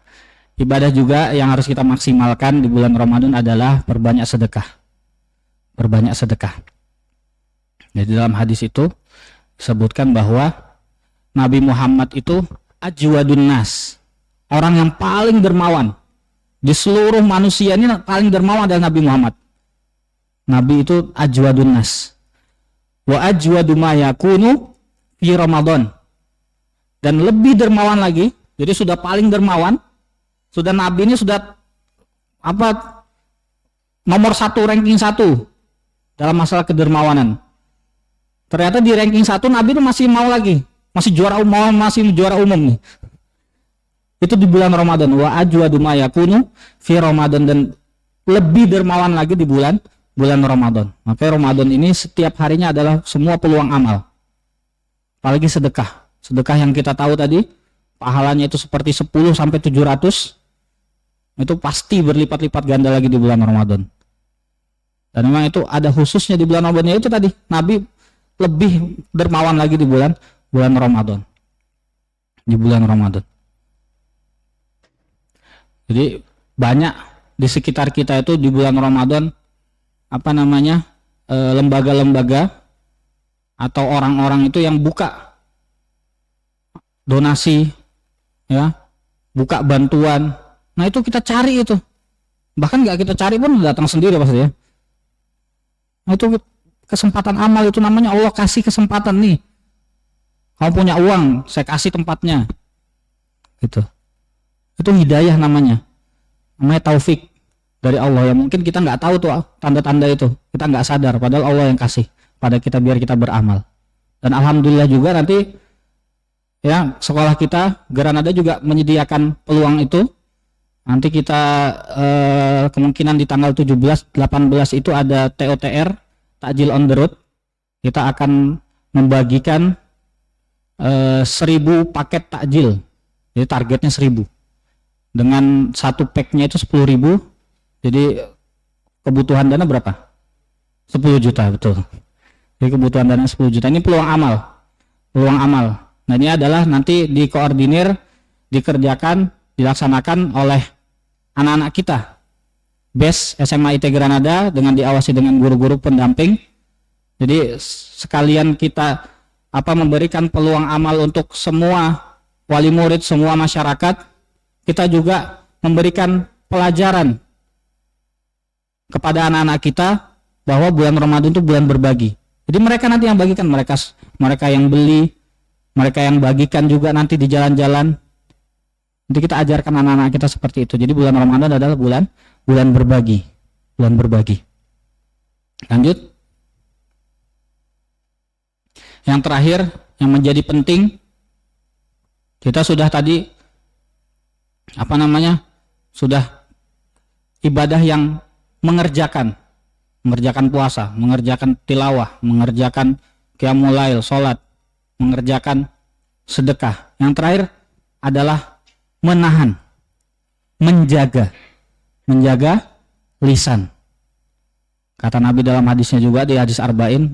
Ibadah juga yang harus kita maksimalkan di bulan Ramadan adalah perbanyak sedekah. Jadi dalam hadis itu disebutkan bahwa Nabi Muhammad itu ajwadun nas. Orang yang paling dermawan di seluruh manusia ini, paling dermawan adalah Nabi Muhammad. Nabi itu ajwadun nas. Wa ajwadu ma yakunu fi Ramadan. Dan lebih dermawan lagi, jadi sudah paling dermawan, sudah Nabi ini sudah nomor 1, ranking 1 dalam masalah kedermawanan. Ternyata di ranking 1 Nabi itu masih mau lagi, masih juara umum nih. Itu di bulan Ramadan. Wa ajwadu ma yakunu fi Ramadan, dan lebih dermawan lagi di bulan Ramadan. Maka Ramadan ini setiap harinya adalah semua peluang amal. Apalagi sedekah. Sedekah yang kita tahu tadi pahalanya itu seperti 10 sampai 700. Itu pasti berlipat-lipat ganda lagi di bulan Ramadan. Dan memang itu ada khususnya di bulan Ramadan, itu tadi Nabi lebih dermawan lagi di bulan Ramadan. Di bulan Ramadan. Jadi banyak di sekitar kita itu di bulan Ramadan lembaga-lembaga atau orang-orang itu yang buka donasi, ya, buka bantuan. Nah itu kita cari itu, bahkan nggak kita cari pun datang sendiri pasti ya. Nah, itu kesempatan amal, itu namanya Allah kasih kesempatan nih. Kamu punya uang, saya kasih tempatnya, gitu. Itu hidayah namanya taufik dari Allah, yang mungkin kita nggak tahu tuh tanda-tanda itu, kita nggak sadar, padahal Allah yang kasih pada kita biar kita beramal. Dan alhamdulillah juga nanti ya sekolah kita Granada juga menyediakan peluang itu. Nanti kita kemungkinan di tanggal 17-18 itu ada TOTR, takjil on the road. Kita akan membagikan 1000 paket takjil. Jadi targetnya 1000. Dengan satu packnya itu 10.000. Jadi kebutuhan dana berapa? 10 juta, betul. Jadi kebutuhan dana 10 juta. Ini peluang amal. Nah ini adalah nanti dikoordinir, dikerjakan, dilaksanakan oleh anak-anak kita, BES SMA IT Granada, dengan diawasi dengan guru-guru pendamping. Jadi sekalian kita memberikan peluang amal untuk semua wali murid, semua masyarakat. Kita juga memberikan pelajaran kepada anak-anak kita bahwa bulan Ramadan itu bulan berbagi. Jadi mereka nanti yang bagikan, mereka yang beli, mereka yang bagikan juga nanti di jalan-jalan. Nanti kita ajarkan anak-anak kita seperti itu. Jadi bulan Ramadan adalah bulan berbagi. Lanjut. Yang terakhir yang menjadi penting, kita sudah tadi sudah ibadah yang mengerjakan puasa, mengerjakan tilawah, mengerjakan qiyamul lail, salat, mengerjakan sedekah. Yang terakhir adalah menahan, menjaga lisan. Kata Nabi dalam hadisnya juga, di hadis arba'in,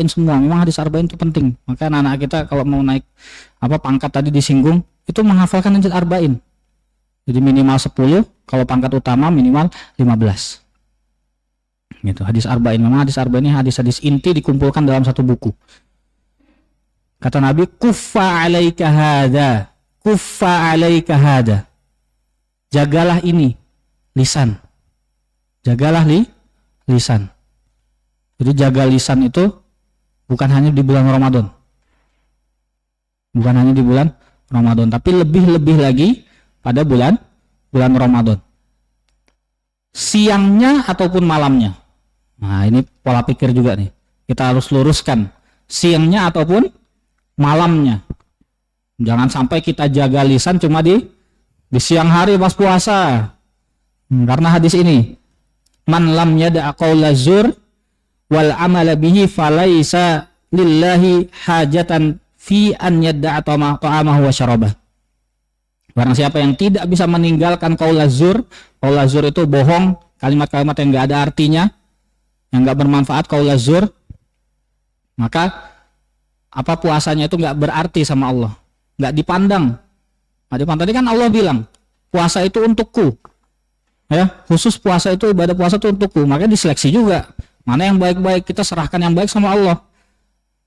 semua, memang hadis arba'in itu penting. Maka anak-anak kita kalau mau naik pangkat tadi disinggung, itu menghafalkan hadis arba'in. Jadi minimal 10, kalau pangkat utama minimal 15. Gitu, hadis arba'in. Memang hadis arba'in ini hadis-hadis inti dikumpulkan dalam satu buku. Kata Nabi, kuffa 'alaika hada. Jagalah ini, lisan. Jagalah lisan. Jadi jaga lisan itu bukan hanya di bulan Ramadan. Tapi lebih-lebih lagi pada bulan Ramadan. Siangnya ataupun malamnya. Nah, ini pola pikir juga nih. Kita harus luruskan. Siangnya ataupun malamnya. Jangan sampai kita jaga lisan cuma di siang hari pas puasa. Karena hadis ini, man lam yada' qaula zur wal amala bihi falaisa lillahi hajatan fi an yada'a ta'amahu wa syarabah. Barang siapa yang tidak bisa meninggalkan qaula zur itu bohong, kalimat-kalimat yang enggak ada artinya, yang enggak bermanfaat, qaula zur, maka puasanya itu enggak berarti sama Allah. Enggak dipandang. Tadi kan Allah bilang, puasa itu untukku. Ya, khusus puasa itu, ibadah puasa itu untukku. Makanya diseleksi juga. Mana yang baik-baik, kita serahkan yang baik sama Allah.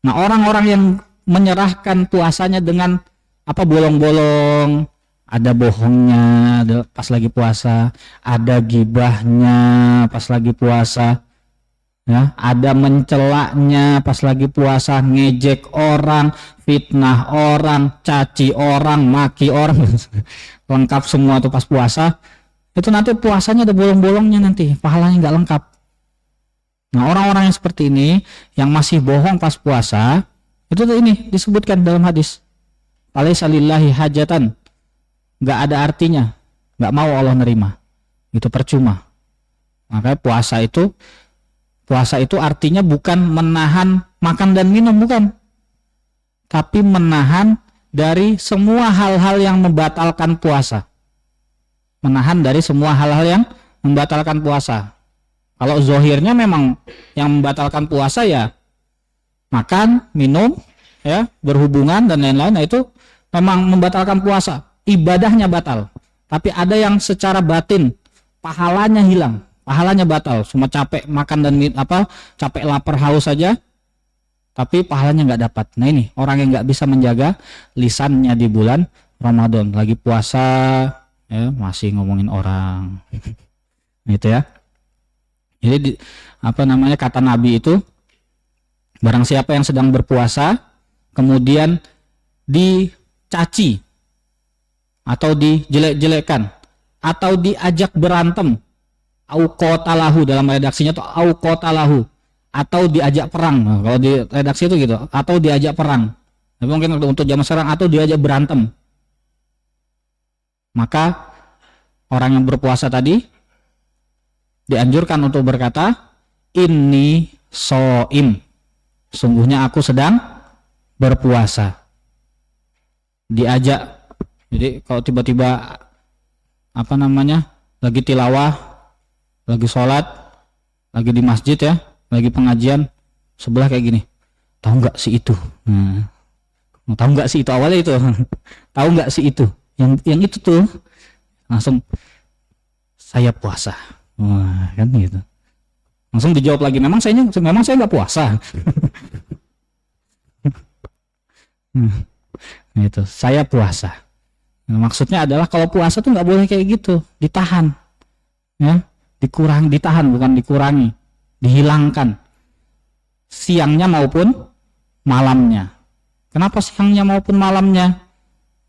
Nah, orang-orang yang menyerahkan puasanya dengan apa bolong-bolong, ada bohongnya pas lagi puasa, ada gibahnya pas lagi puasa, ya, ada mencelaknya pas lagi puasa, ngejek orang, fitnah orang, caci orang, maki orang, lengkap semua tuh pas puasa. Itu nanti puasanya ada bolong-bolongnya, nanti pahalanya nggak lengkap. Nah, orang-orang yang seperti ini yang masih bohong pas puasa, itu tuh ini disebutkan dalam hadis, alaisa lillahi hajatan, nggak ada artinya, nggak mau Allah nerima, itu percuma. Makanya puasa itu artinya bukan menahan makan dan minum, bukan, tapi menahan dari semua hal-hal yang membatalkan puasa. Menahan dari semua hal-hal yang membatalkan puasa. Kalau zohirnya memang yang membatalkan puasa ya makan, minum, ya, berhubungan dan lain-lain, nah itu memang membatalkan puasa, ibadahnya batal. Tapi ada yang secara batin pahalanya hilang, pahalanya batal, cuma capek makan dan capek lapar haus saja, tapi pahalanya nggak dapat. Nah ini orang yang nggak bisa menjaga lisannya di bulan Ramadan, lagi puasa ya masih ngomongin orang, gitu ya. Jadi kata Nabi itu, barang siapa yang sedang berpuasa kemudian dicaci atau dijelek-jelekan atau diajak berantem, auqatalahu, dalam redaksinya tuh auqatalahu, atau diajak perang. Nah, kalau di redaksi itu gitu, atau diajak perang. Tapi mungkin untuk zaman sekarang atau diajak berantem. Maka orang yang berpuasa tadi dianjurkan untuk berkata, inni shaim, sungguhnya aku sedang berpuasa. Diajak. Jadi kalau tiba-tiba lagi tilawah, lagi sholat, lagi di masjid ya, lagi pengajian, sebelah kayak gini, tahu nggak sih itu? Tahu nggak sih itu, awalnya itu tahu nggak sih itu, yang itu tuh, langsung saya puasa. Wah, kan gitu. Langsung dijawab lagi, memang saya nggak puasa. Gitu, saya puasa. Nah, maksudnya adalah kalau puasa tuh nggak boleh kayak gitu, ditahan, ya, ditahan, bukan dikurangi, dihilangkan, siangnya maupun malamnya. Kenapa siangnya maupun malamnya?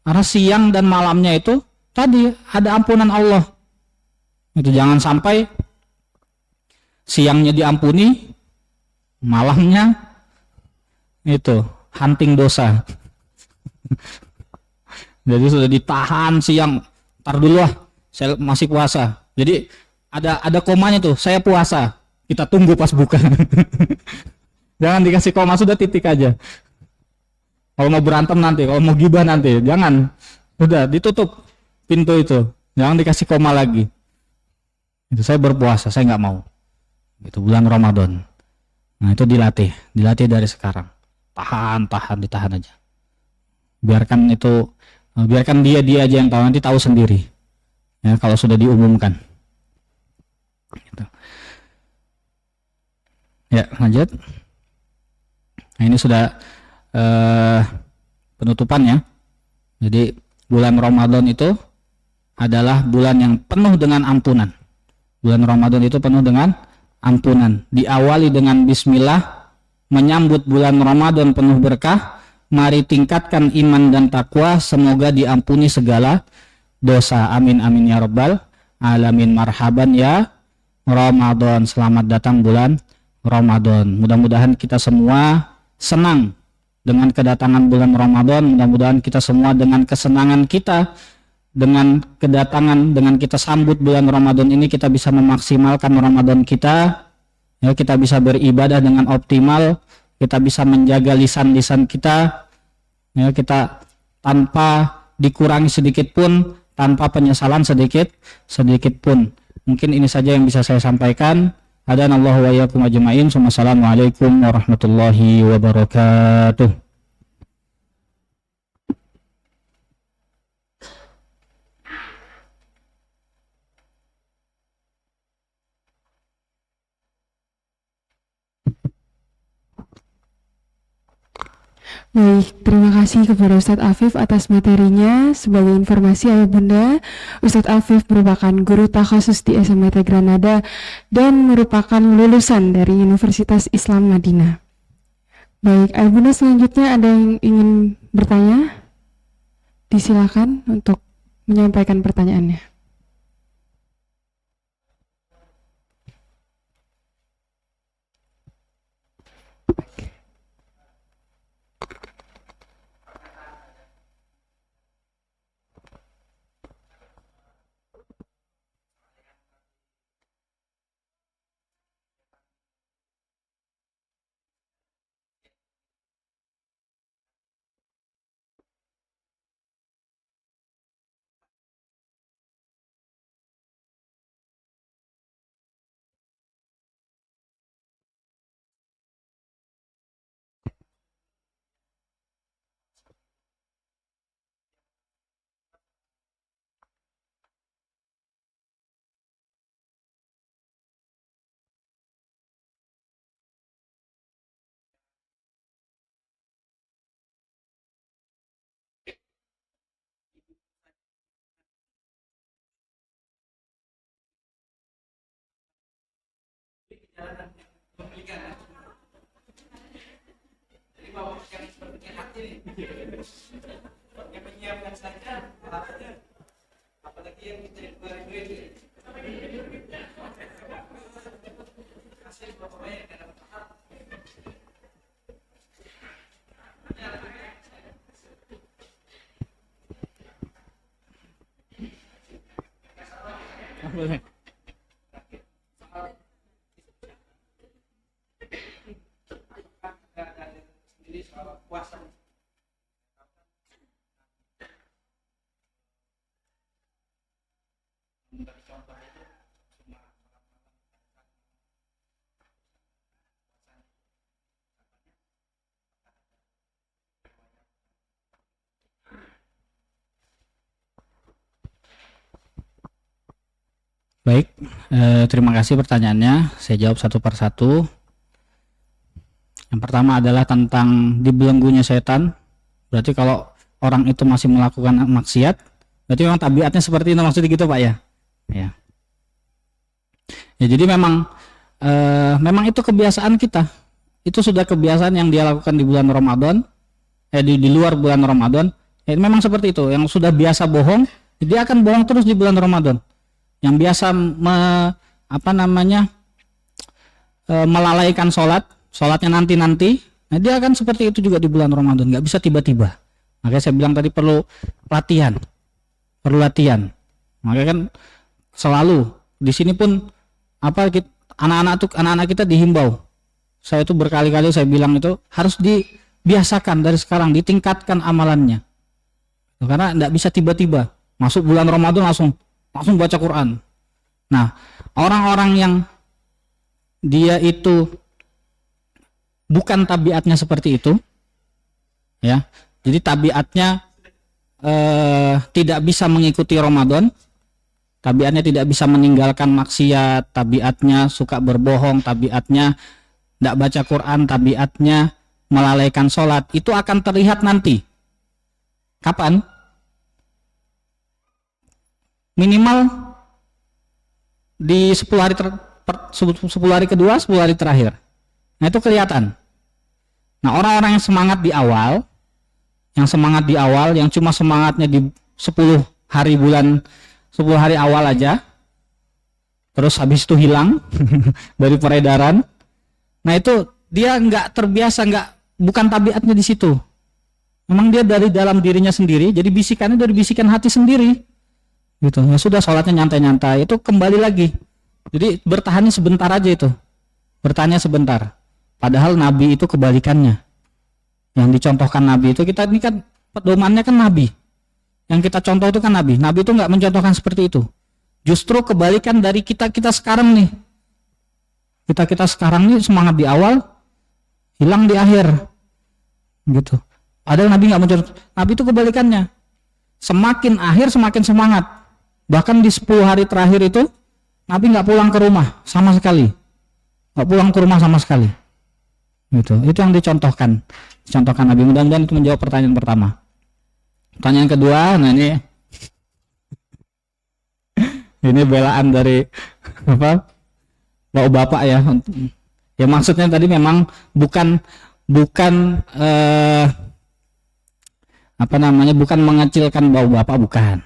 Karena siang dan malamnya itu tadi ada ampunan Allah. Itu jangan sampai siangnya diampuni, malamnya itu hunting dosa. Jadi sudah ditahan siang, tar dulu lah, saya masih puasa. Jadi ada komanya tuh, saya puasa. Kita tunggu pas buka. Jangan dikasih koma, sudah titik aja. Kalau mau berantem nanti, kalau mau gibah nanti, jangan. Sudah ditutup pintu itu, jangan dikasih koma lagi. Itu saya berpuasa, saya nggak mau. Itu bulan Ramadan. Nah itu dilatih dari sekarang. Ditahan aja. Biarkan dia aja yang tahu, nanti tahu sendiri. Ya kalau sudah diumumkan. Gitu. Ya lanjut. Nah ini sudah penutupannya. Jadi bulan Ramadan itu adalah bulan yang penuh dengan ampunan. Bulan Ramadan itu penuh dengan ampunan. Diawali dengan bismillah, menyambut bulan Ramadan penuh berkah. Mari tingkatkan iman dan takwa, semoga diampuni segala dosa. Amin amin ya rabbal alamin. Marhaban ya Ramadan, selamat datang bulan Ramadan. Mudah-mudahan kita semua senang dengan kedatangan bulan Ramadan. Mudah-mudahan kita semua dengan kesenangan kita, dengan kedatangan, dengan kita sambut bulan Ramadan ini, kita bisa memaksimalkan Ramadan kita, ya, kita bisa beribadah dengan optimal, kita bisa menjaga lisan-lisan kita, ya, kita tanpa dikurangi sedikit pun, tanpa penyesalan sedikit pun. Mungkin ini saja yang bisa saya sampaikan. Hadanallahu wa iyyakum ajmain. Wassalamualaikum warahmatullahi wabarakatuh. Baik, terima kasih kepada Ustadz Afif atas materinya. Sebagai informasi Ayah Bunda, Ustadz Afif merupakan guru takhasus di SMIT Granada dan merupakan lulusan dari Universitas Islam Madinah. Baik, Ayah Bunda, selanjutnya ada yang ingin bertanya? Disilakan untuk menyampaikan pertanyaannya. Baik, terima kasih pertanyaannya. Saya jawab satu persatu. Yang pertama adalah tentang dibelenggunya setan. Berarti kalau orang itu masih melakukan maksiat, berarti memang tabiatnya seperti itu, maksudnya gitu Pak ya? Ya. Ya, jadi memang itu kebiasaan kita. Itu sudah kebiasaan yang dia lakukan di bulan Ramadan, di luar bulan Ramadan. Ya, memang seperti itu. Yang sudah biasa bohong, dia akan bohong terus di bulan Ramadan. Yang biasa melalaikan sholatnya nanti, nah dia akan seperti itu juga di bulan Ramadan, nggak bisa tiba-tiba. Makanya saya bilang tadi perlu latihan. Makanya kan selalu di sini pun anak-anak kita dihimbau. Saya itu berkali-kali saya bilang itu harus dibiasakan dari sekarang, ditingkatkan amalannya. Karena nggak bisa tiba-tiba masuk bulan Ramadan langsung baca Quran. Nah, orang-orang yang dia itu bukan tabiatnya seperti itu, ya. Jadi tabiatnya tidak bisa mengikuti Ramadan, tabiatnya tidak bisa meninggalkan maksiat, tabiatnya suka berbohong, tabiatnya tidak baca Quran, tabiatnya melalaikan sholat, itu akan terlihat nanti. Kapan? Minimal di 10 hari kedua, 10 hari terakhir. Nah, itu kelihatan. Nah, orang-orang yang semangat di awal, yang cuma semangatnya di 10 hari awal aja, terus habis itu hilang dari peredaran. Nah, itu dia nggak terbiasa, bukan tabiatnya di situ. Memang dia dari dalam dirinya sendiri, jadi bisikannya dari bisikan hati sendiri. Gitu. Ya sudah, sholatnya nyantai-nyantai, itu kembali lagi. Jadi bertahannya sebentar aja itu. Bertahannya sebentar. Padahal Nabi itu kebalikannya. Yang dicontohkan Nabi itu, kita ini kan pedomannya kan Nabi. Yang kita contoh itu kan Nabi. Nabi itu nggak mencontohkan seperti itu. Justru kebalikan dari kita sekarang nih. Kita sekarang nih semangat di awal, hilang di akhir. Gitu. Padahal Nabi nggak mencontoh. Nabi itu kebalikannya. Semakin akhir semakin semangat. Bahkan di 10 hari terakhir itu Nabi nggak pulang ke rumah sama sekali. Gitu. Itu yang dicontohkan. contohkan Nabi. Mudah-mudahan itu menjawab pertanyaan pertama. Pertanyaan kedua, nah ini belaan dari apa? Bapak ya. Ya maksudnya tadi memang bukan bukan mengecilkan bapak, bukan.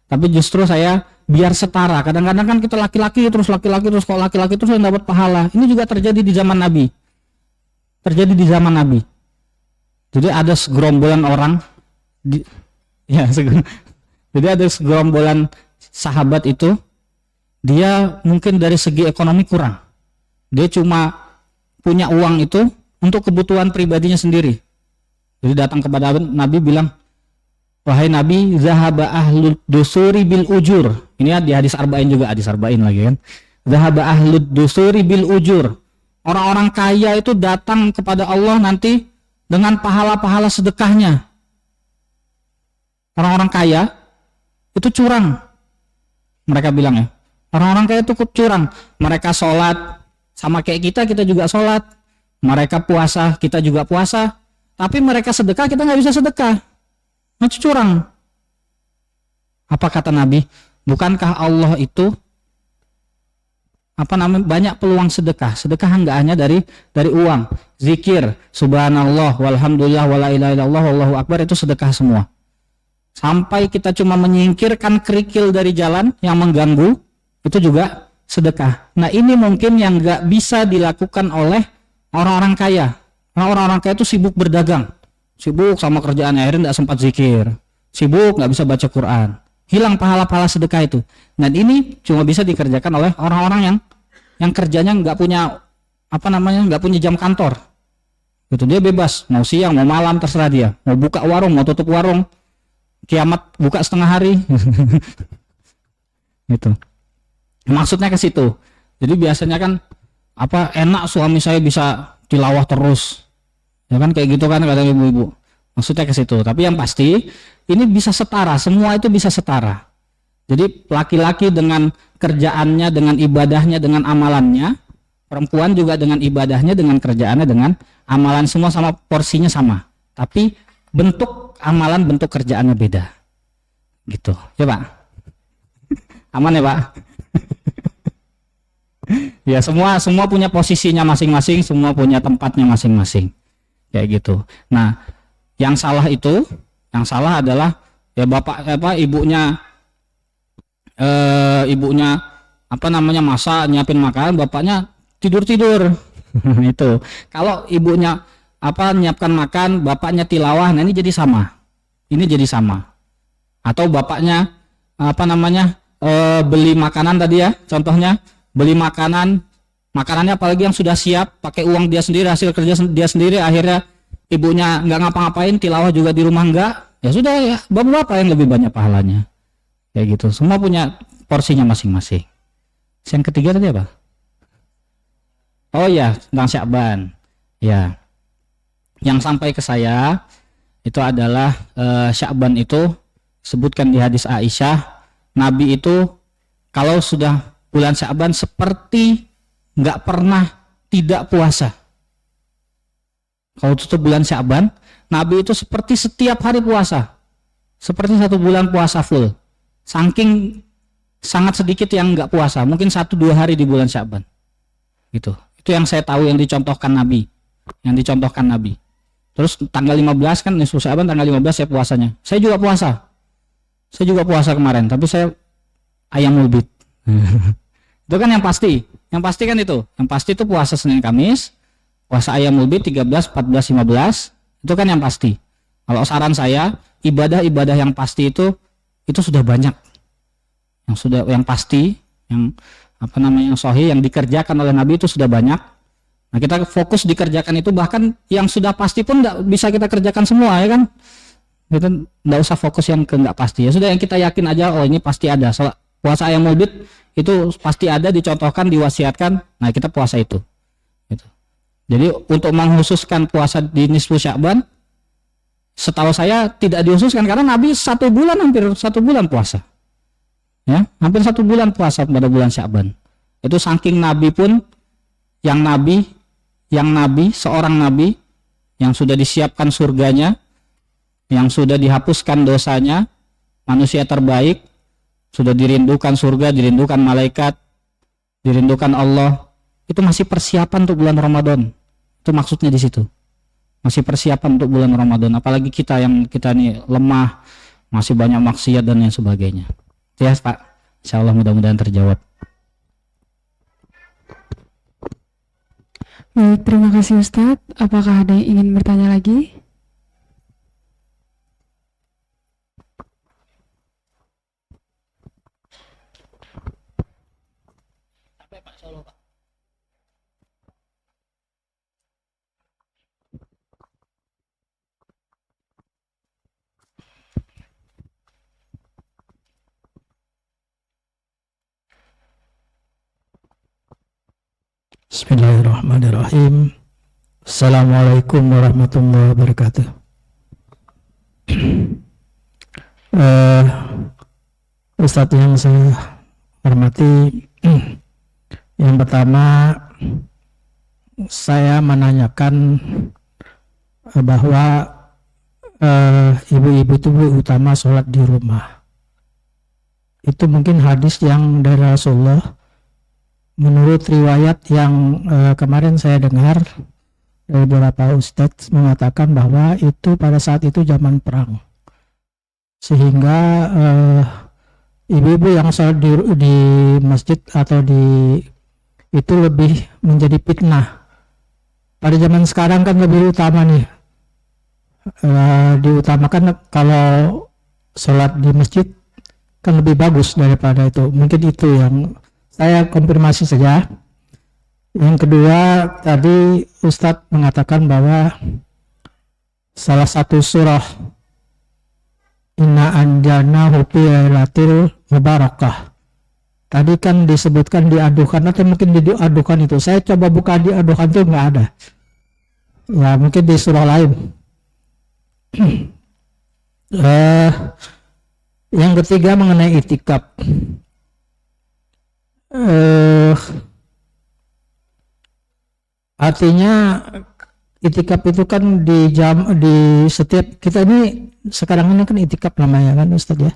Tapi justru saya biar setara. Kadang-kadang kan kita laki-laki terus kalau laki-laki terus yang dapat pahala. Ini juga terjadi di zaman Nabi. Jadi ada segerombolan orang jadi ada segerombolan sahabat itu, dia mungkin dari segi ekonomi kurang. Dia cuma punya uang itu untuk kebutuhan pribadinya sendiri. Jadi datang kepada Nabi bilang, wahai Nabi, zahaba ahlud dusuri bil ujur. Ini di hadis arba'in juga, hadis arba'in lagi kan. Zahaba ahlud dusuri bil ujur. Orang-orang kaya itu datang kepada Allah nanti dengan pahala-pahala sedekahnya. Orang-orang kaya itu curang. Mereka bilang ya, orang-orang kaya itu curang. Mereka sholat, sama kayak kita juga sholat. Mereka puasa, kita juga puasa. Tapi mereka sedekah, kita nggak bisa sedekah. Itu curang. Apa kata Nabi? Bukankah Allah itu banyak peluang sedekah. Sedekah nggak hanya dari uang. Zikir, subhanallah, walhamdulillah, wala ilaha illallah, wallahu akbar, itu sedekah semua. Sampai kita cuma menyingkirkan kerikil dari jalan yang mengganggu, itu juga sedekah. Nah ini mungkin yang nggak bisa dilakukan oleh orang-orang kaya. Orang-orang kaya itu sibuk berdagang, sibuk sama kerjaannya, akhirnya nggak sempat zikir, sibuk nggak bisa baca Quran, hilang pahala-pahala sedekah itu. Dan ini cuma bisa dikerjakan oleh orang-orang yang kerjanya nggak punya nggak punya jam kantor. Gitu, dia bebas, mau siang mau malam terserah dia, mau buka warung mau tutup warung, kiamat buka setengah hari. Gitu. Maksudnya ke situ. Jadi biasanya kan enak suami saya bisa tilawah terus. Ya kan kayak gitu kan kata ibu-ibu. Maksudnya ke situ. Tapi yang pasti ini bisa setara, semua itu bisa setara. Jadi laki-laki dengan kerjaannya, dengan ibadahnya, dengan amalannya, perempuan juga dengan ibadahnya, dengan kerjaannya, dengan amalan, semua sama, porsinya sama. Tapi bentuk amalan, bentuk kerjaannya beda. Gitu. Ya Pak? Aman ya Pak? Ya semua punya posisinya masing-masing, semua punya tempatnya masing-masing. Kayak gitu. Nah, yang salah adalah ya ibunya masak, nyiapin makanan, bapaknya tidur. Itu. Kalau ibunya nyiapkan makan, bapaknya tilawah, nah ini jadi sama. Atau bapaknya beli makanan tadi ya, contohnya beli makanannya apalagi yang sudah siap, pakai uang dia sendiri, hasil kerja dia sendiri, akhirnya ibunya nggak ngapa-ngapain, tilawah juga di rumah nggak, ya sudah ya, bapak yang lebih banyak pahalanya. Kayak gitu, semua punya porsinya masing-masing. Yang ketiga tadi apa? Oh ya, tentang Sya'ban. Ya, yang sampai ke saya itu adalah Sya'ban itu sebutkan di hadis Aisyah, Nabi itu kalau sudah bulan Sya'ban seperti nggak pernah tidak puasa. Kalau tutup bulan Sya'ban, Nabi itu seperti setiap hari puasa, seperti 1 bulan puasa full. Saking sangat sedikit yang nggak puasa, mungkin 1-2 hari di bulan Sya'ban. Gitu. Itu yang saya tahu yang dicontohkan Nabi. Terus tanggal 15 kan nisfu Sya'ban, tanggal 15 saya puasanya. Saya juga puasa kemarin, tapi saya ayamul bid. Itu kan yang pasti kan itu. Yang pasti itu puasa Senin Kamis, puasa ayamul bid 13, 14, 15. Itu kan yang pasti. Kalau saran saya, ibadah-ibadah yang pasti itu sudah banyak. Yang pasti, yang sahih, yang dikerjakan oleh Nabi itu sudah banyak. Nah, kita fokus dikerjakan itu, bahkan yang sudah pasti pun enggak bisa kita kerjakan semua, ya kan? Kita enggak usah fokus yang ke enggak pasti. Ya sudah, yang kita yakin aja, oh ini pasti ada. Puasa ayamul bid itu pasti ada, dicontohkan, diwasiatkan. Nah, kita puasa itu. Gitu. Jadi untuk mengkhususkan puasa di nisfu Sya'ban, setahu saya tidak dikhususkan karena Nabi hampir 1 bulan puasa. Ya, hampir 1 bulan puasa pada bulan Sya'ban. Itu saking Nabi pun, yang nabi, seorang nabi yang sudah disiapkan surganya, yang sudah dihapuskan dosanya, manusia terbaik, sudah dirindukan surga, dirindukan malaikat, dirindukan Allah. Itu masih persiapan untuk bulan Ramadan. Itu maksudnya di situ. Masih persiapan untuk bulan Ramadan. Apalagi kita yang kita nih lemah, masih banyak maksiat dan lain sebagainya. Ya Pak, insya Allah mudah-mudahan terjawab. Baik, terima kasih Ustadz. Apakah ada yang ingin bertanya lagi? Bismillahirrahmanirrahim. Assalamualaikum warahmatullahi wabarakatuh. Ustadz yang saya hormati, yang pertama saya menanyakan bahwa ibu-ibu itu utama sholat di rumah. Itu mungkin hadis yang dari Rasulullah. Menurut riwayat yang kemarin saya dengar dari beberapa ustadz mengatakan bahwa itu pada saat itu zaman perang, sehingga ibu-ibu yang sholat di masjid atau di itu lebih menjadi fitnah. Pada zaman sekarang kan lebih utama nih, diutamakan kalau sholat di masjid kan lebih bagus daripada itu. Mungkin itu yang saya konfirmasi saja. Yang kedua, tadi Ustadz mengatakan bahwa salah satu surah Inna anjana fi lailatul mubarakah. Tadi kan disebutkan diadukan atau mungkin diadukan itu. Saya coba buka diadukan itu nggak ada. Ya mungkin di surah lain. Yang ketiga mengenai itikaf. Artinya itikaf itu kan di setiap kita ini sekarang ini kan itikaf namanya kan Ustaz ya.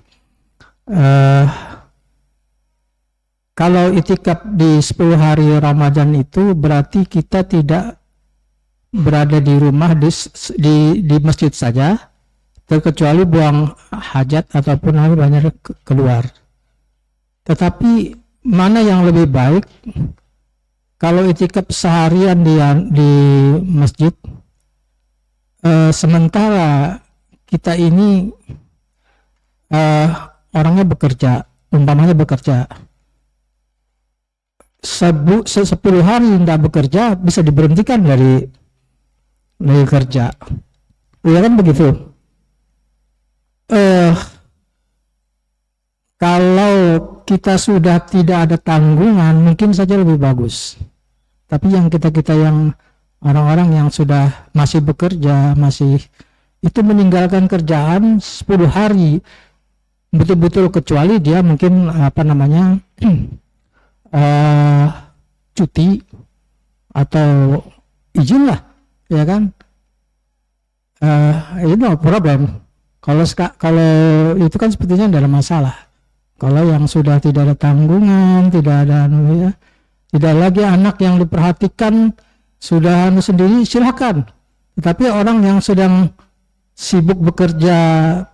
Kalau itikaf di 10 hari Ramadan itu berarti kita tidak berada di rumah di masjid saja, terkecuali buang hajat ataupun hari banyak keluar. Tetapi mana yang lebih baik kalau itikaf seharian di masjid, sementara kita ini orangnya bekerja, umpamanya bekerja 10 hari tidak bekerja, bisa diberhentikan dari kerja, ya kan begitu. Kalau kita sudah tidak ada tanggungan, mungkin saja lebih bagus. Tapi yang kita yang orang-orang yang sudah masih bekerja, masih itu meninggalkan kerjaan 10 hari betul-betul, kecuali dia mungkin cuti atau izin lah, ya kan? No problem. Kalau itu kan sepertinya tidak ada masalah. Kalau yang sudah tidak ada tanggungan, tidak ada tidak lagi anak yang diperhatikan, sudah sendiri, silakan. Tetapi orang yang sedang sibuk bekerja,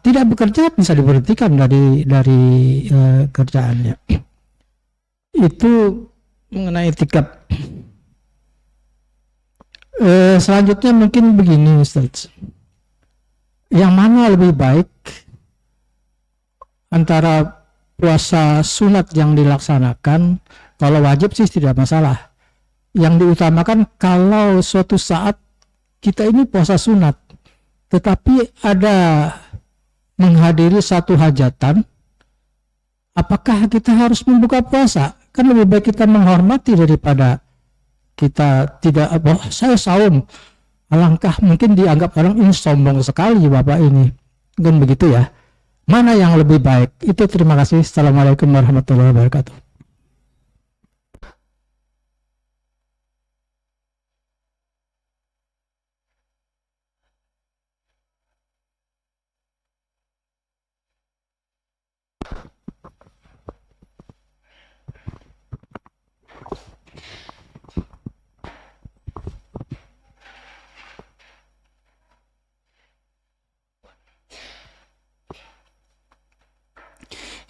tidak bekerja, bisa diberhentikan dari kerjaannya. Itu mengenai itikaf. Selanjutnya mungkin begini Ustaz. Yang mana lebih baik antara puasa sunat yang dilaksanakan? Kalau wajib sih tidak masalah. Yang diutamakan kalau suatu saat kita ini puasa sunat, tetapi ada menghadiri satu hajatan, apakah kita harus membuka puasa? Kan lebih baik kita menghormati daripada kita tidak, saya saum. Alangkah mungkin dianggap orang ini sombong sekali Bapak ini. Kan begitu ya. Mana yang lebih baik? Itu terima kasih. Assalamualaikum warahmatullahi wabarakatuh.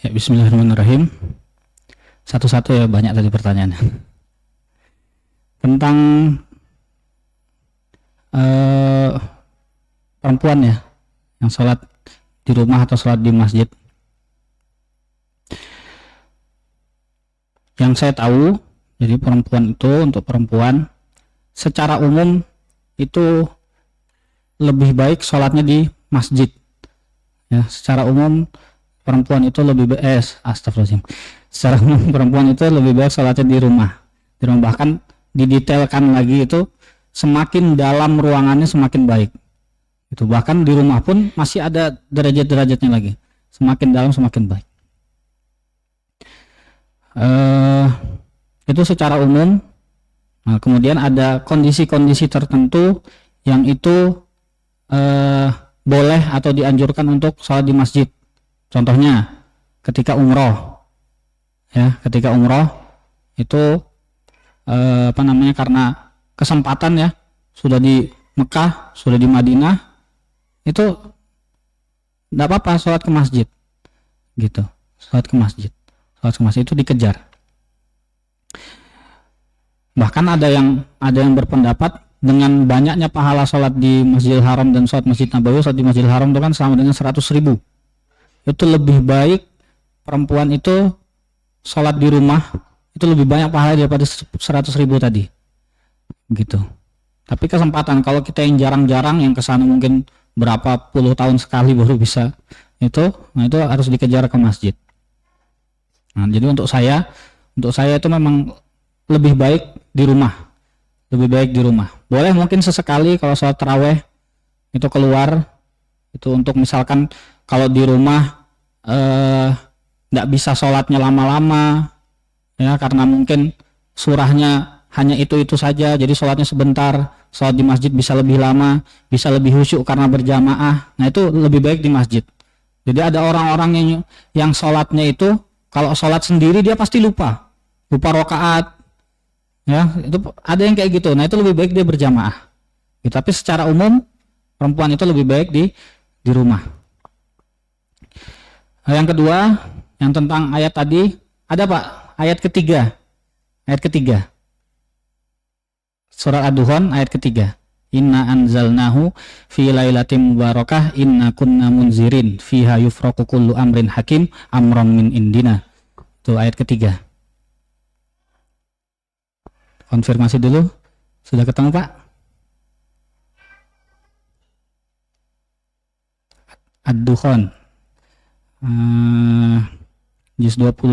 Ya, bismillahirrahmanirrahim. Satu-satu ya, banyak tadi pertanyaannya. Tentang perempuan ya, yang sholat di rumah atau sholat di masjid. Yang saya tahu, jadi perempuan itu, untuk perempuan secara umum itu lebih baik sholatnya di masjid. Ya, secara umum perempuan itu lebih baik, astagfirullahaladzim. Secara umum perempuan itu lebih baik sholatnya di rumah. Di rumah, bahkan didetailkan lagi itu semakin dalam ruangannya semakin baik. Itu bahkan di rumah pun masih ada derajat-derajatnya lagi. Semakin dalam semakin baik. Itu secara umum. Nah, kemudian ada kondisi-kondisi tertentu yang itu boleh atau dianjurkan untuk sholat di masjid. Contohnya ketika umroh, ya, ketika umroh itu karena kesempatan ya, sudah di Mekah, sudah di Madinah, itu tidak apa-apa sholat ke masjid, gitu. Sholat ke masjid itu dikejar. Bahkan ada yang berpendapat dengan banyaknya pahala sholat di Masjidil Haram dan sholat Masjid Nabawi, sholat di Masjidil Haram itu kan sama dengan 100.000. Itu lebih baik perempuan itu sholat di rumah itu lebih banyak pahala daripada 100.000 tadi, gitu. Tapi kesempatan kalau kita yang jarang-jarang, yang kesana mungkin berapa puluh tahun sekali baru bisa itu harus dikejar ke masjid. Nah, jadi untuk saya itu memang lebih baik di rumah. Lebih baik di rumah. Boleh mungkin sesekali kalau sholat taraweh itu keluar, itu untuk misalkan kalau di rumah nggak bisa sholatnya lama-lama, ya, karena mungkin surahnya hanya itu saja, jadi sholatnya sebentar. Sholat di masjid bisa lebih lama, bisa lebih khusyuk karena berjamaah. Nah, itu lebih baik di masjid. Jadi ada orang-orang yang sholatnya itu kalau sholat sendiri dia pasti lupa rakaat, ya, itu ada yang kayak gitu. Nah, itu lebih baik dia berjamaah. Gitu. Tapi secara umum perempuan itu lebih baik di rumah. Nah, yang kedua, yang tentang ayat tadi, ada Pak, ayat ketiga. Surat Ad-Dukhan ayat ketiga. Inna anzalnahu fi lailatin mubarakah inna kunna munzirin fiha yufraqu kullu amrin hakim amran min indina. Itu ayat ketiga. Konfirmasi dulu. Sudah ketemu Pak? Ad-Dukhan juz 25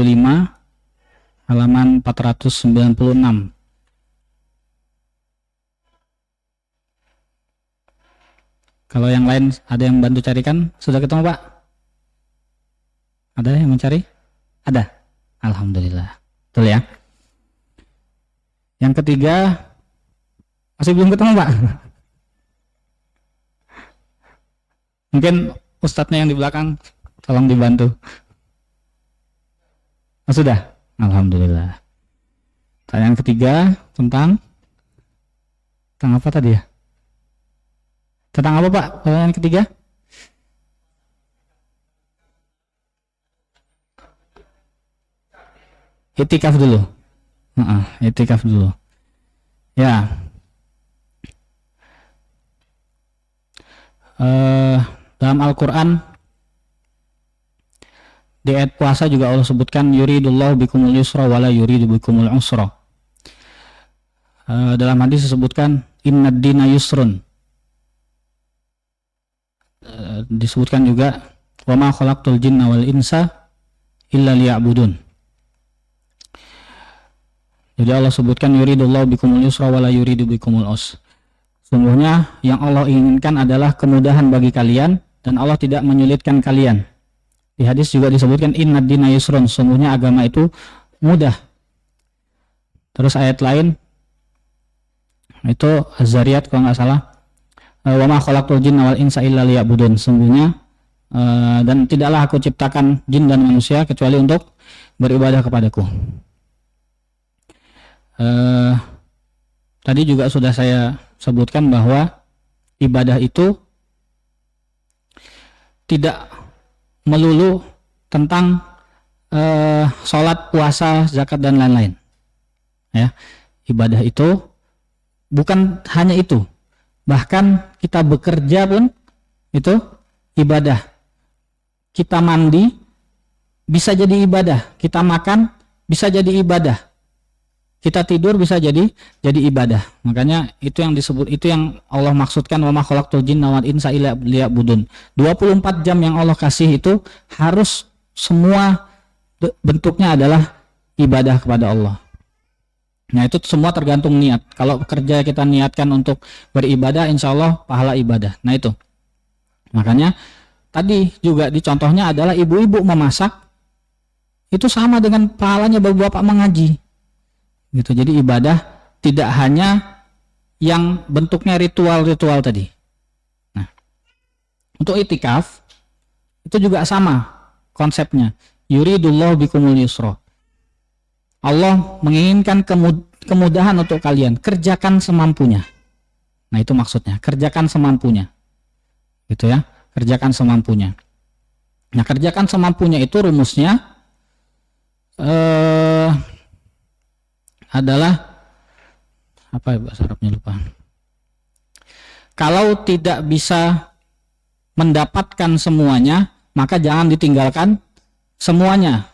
halaman 496. Kalau yang lain ada yang bantu carikan, sudah ketemu Pak? Ada yang mencari? Ada? Alhamdulillah. Betul ya? Yang ketiga, masih belum ketemu Pak? Mungkin ustadznya yang di belakang, tolong dibantu. Oh, sudah? Alhamdulillah. Yang ketiga, tentang apa tadi ya? Tentang apa Pak? Pertanyaan ketiga? Itikaf dulu. Itikaf dulu. Ya. Dalam Al-Quran di ayat puasa juga Allah sebutkan yuridullahu bikumul yusra wala yuridu bikumul usra. Dalam hadis disebutkan innad dina yusrun. Disebutkan juga wa ma khalaqtul jinna wal insa illa liya'budun. Jadi Allah sebutkan yuridullahu bikumul yusra wala yuridu bikumul usra. Sungguhnya yang Allah inginkan adalah kemudahan bagi kalian dan Allah tidak menyulitkan kalian. Di hadis juga disebutkan innad dina yusrun, sungguhnya agama itu mudah. Terus ayat lain itu Az-Zariyat kalau nggak salah, wa ma khalaqtul jinna wal insa illa liya'budun, sungguhnya dan tidaklah aku ciptakan jin dan manusia kecuali untuk beribadah kepadaku. Tadi juga sudah saya sebutkan bahwa ibadah itu tidak melulu tentang sholat, puasa, zakat dan lain-lain. Ya, ibadah itu bukan hanya itu, bahkan kita bekerja pun itu ibadah. Kita mandi bisa jadi ibadah, kita makan bisa jadi ibadah, kita tidur bisa jadi ibadah. Makanya itu yang disebut, itu yang Allah maksudkan wa ma khalaqtul jinna wal insa illa liya'budun. 24 jam yang Allah kasih itu harus semua bentuknya adalah ibadah kepada Allah. Nah itu semua tergantung niat. Kalau kerja kita niatkan untuk beribadah, insya Allah pahala ibadah. Nah itu. Makanya tadi juga di contohnya adalah ibu-ibu memasak, itu sama dengan pahalanya bapak-bapak mengaji. Gitu. Jadi ibadah tidak hanya yang bentuknya ritual-ritual tadi. Nah, untuk itikaf itu juga sama konsepnya. Yuridullahu bikumul yusra. Allah menginginkan kemudahan untuk kalian, kerjakan semampunya. Nah, itu maksudnya, kerjakan semampunya. Gitu ya, kerjakan semampunya. Nah, kerjakan semampunya itu rumusnya adalah apa ya, bahasa Arabnya lupa. Kalau tidak bisa mendapatkan semuanya, maka jangan ditinggalkan semuanya.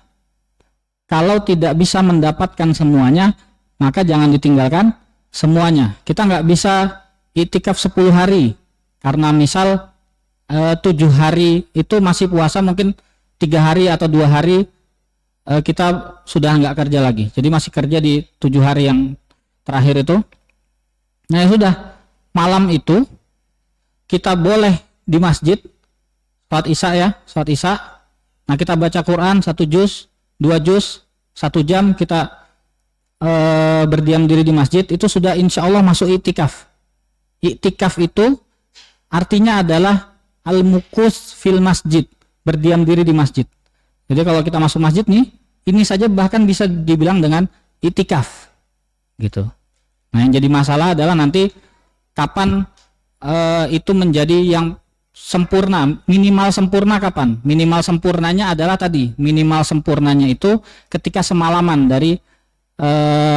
Kalau tidak bisa mendapatkan semuanya, maka jangan ditinggalkan semuanya. Kita nggak bisa itikaf 10 hari karena misal 7 hari itu masih puasa, mungkin 3 hari atau 2 hari kita sudah nggak kerja lagi, jadi masih kerja di 7 hari yang terakhir itu. Nah ya sudah, malam itu kita boleh di masjid sholat isya ya, sholat isya. Nah kita baca Quran 1 juz, 2 juz, 1 jam kita berdiam diri di masjid, itu sudah insya Allah masuk iktikaf. Iktikaf itu artinya adalah al-mukus fil masjid, berdiam diri di masjid. Jadi kalau kita masuk masjid nih, ini saja bahkan bisa dibilang dengan itikaf, gitu. Nah yang jadi masalah adalah nanti kapan itu menjadi yang sempurna, minimal sempurna kapan? Minimal sempurnanya adalah tadi, minimal sempurnanya itu ketika semalaman dari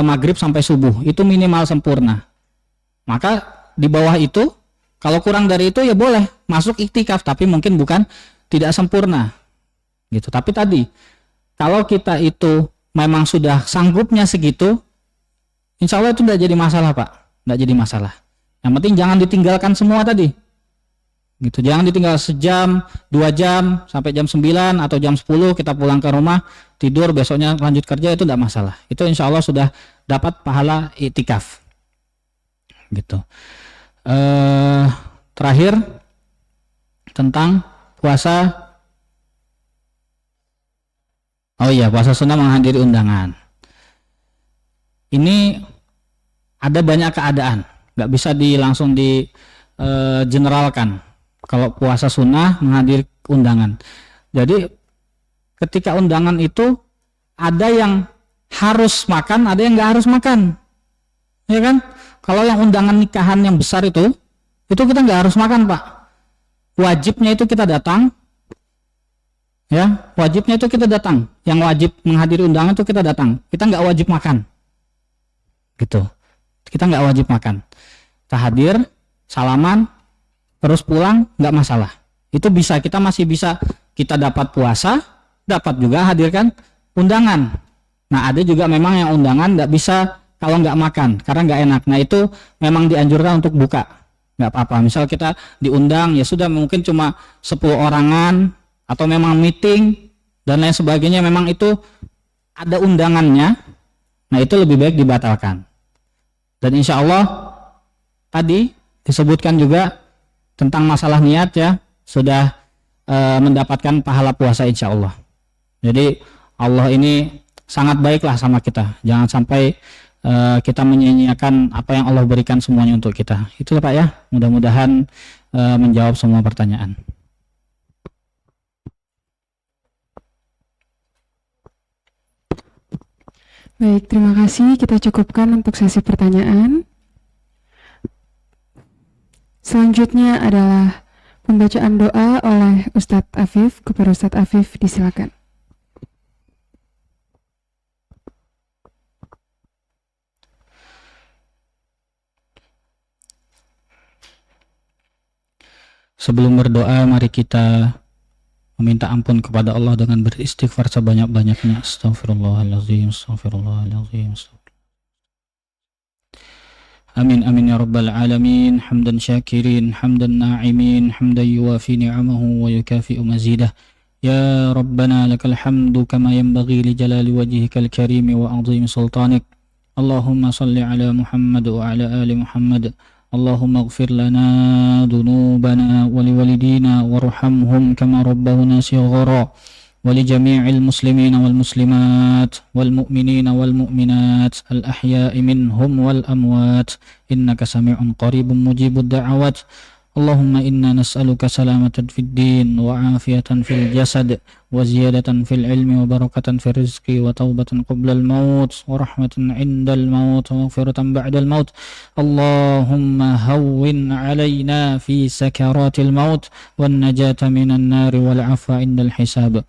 maghrib sampai subuh, itu minimal sempurna. Maka di bawah itu, kalau kurang dari itu ya boleh masuk iktikaf, tapi mungkin bukan tidak sempurna. Gitu. Tapi tadi kalau kita itu memang sudah sanggupnya segitu, insya Allah itu tidak jadi masalah Pak, tidak jadi masalah. Yang penting jangan ditinggalkan semua tadi. Gitu. Jangan ditinggal sejam, 2 jam sampai jam 9 atau jam 10 kita pulang ke rumah, tidur, besoknya lanjut kerja, itu tidak masalah. Itu insya Allah sudah dapat pahala iktikaf. Gitu. Terakhir tentang puasa. Oh iya, puasa sunnah menghadiri undangan. Ini ada banyak keadaan, nggak bisa langsung di generalkan. Kalau puasa sunnah menghadiri undangan. Jadi ketika undangan itu ada yang harus makan, ada yang nggak harus makan, ya kan? Kalau yang undangan nikahan yang besar itu kita nggak harus makan Pak. Wajibnya itu kita datang. Ya, wajibnya itu kita datang. Yang wajib menghadiri undangan itu kita datang. Kita nggak wajib makan. Gitu. Kita nggak wajib makan. Kita hadir, salaman, terus pulang, nggak masalah. Itu bisa, kita masih bisa, kita dapat puasa, dapat juga hadirkan undangan. Nah, ada juga memang yang undangan nggak bisa kalau nggak makan, karena nggak enak. Nah, itu memang dianjurkan untuk buka. Nggak apa-apa. Misal kita diundang, ya sudah mungkin cuma 10 orangan, atau memang meeting dan lain sebagainya, memang itu ada undangannya, nah itu lebih baik dibatalkan. Dan insya Allah tadi disebutkan juga tentang masalah niat ya, sudah mendapatkan pahala puasa insya Allah. Jadi Allah ini sangat baiklah sama kita, jangan sampai kita menyia-nyiakan apa yang Allah berikan semuanya untuk kita. Itu Pak ya, mudah-mudahan menjawab semua pertanyaan. Baik, terima kasih. Kita cukupkan untuk sesi pertanyaan. Selanjutnya adalah pembacaan doa oleh Ustadz Afif. Kepada Ustadz Afif, disilakan. Sebelum berdoa, mari kita meminta ampun kepada Allah dengan beristighfar sebanyak-banyaknya. Astaghfirullahaladzim, astaghfirullahaladzim, amin amin ya rabbal alamin. Hamdan syakirin, hamdan na'imin, hamdan yuwafi ni'amahu wa yukafi'u mazidah. Ya rabbana lakal hamdu kama yanbaghi li jalali wajhikal karimi wa 'azimi sultanik. Allahumma salli ala Muhammad wa ala ali Muhammad. Allahumma ighfir lana dhunubana wa liwalidina warhamhum kama rabbawna shighara. ولجميع المسلمين والمسلمات والمؤمنين والمؤمنات الأحياء منهم والأموات إنك سميع قريب مجيب الدعوات. اللهم إنا نسألك سلامة في الدين وعافية في الجسد وزيادة في العلم وبركة في الرزق وتوبة قبل الموت ورحمة عند الموت ومغفرة بعد الموت. اللهم هون علينا في سكرات الموت والنجاة من النار والعفو عند الحساب.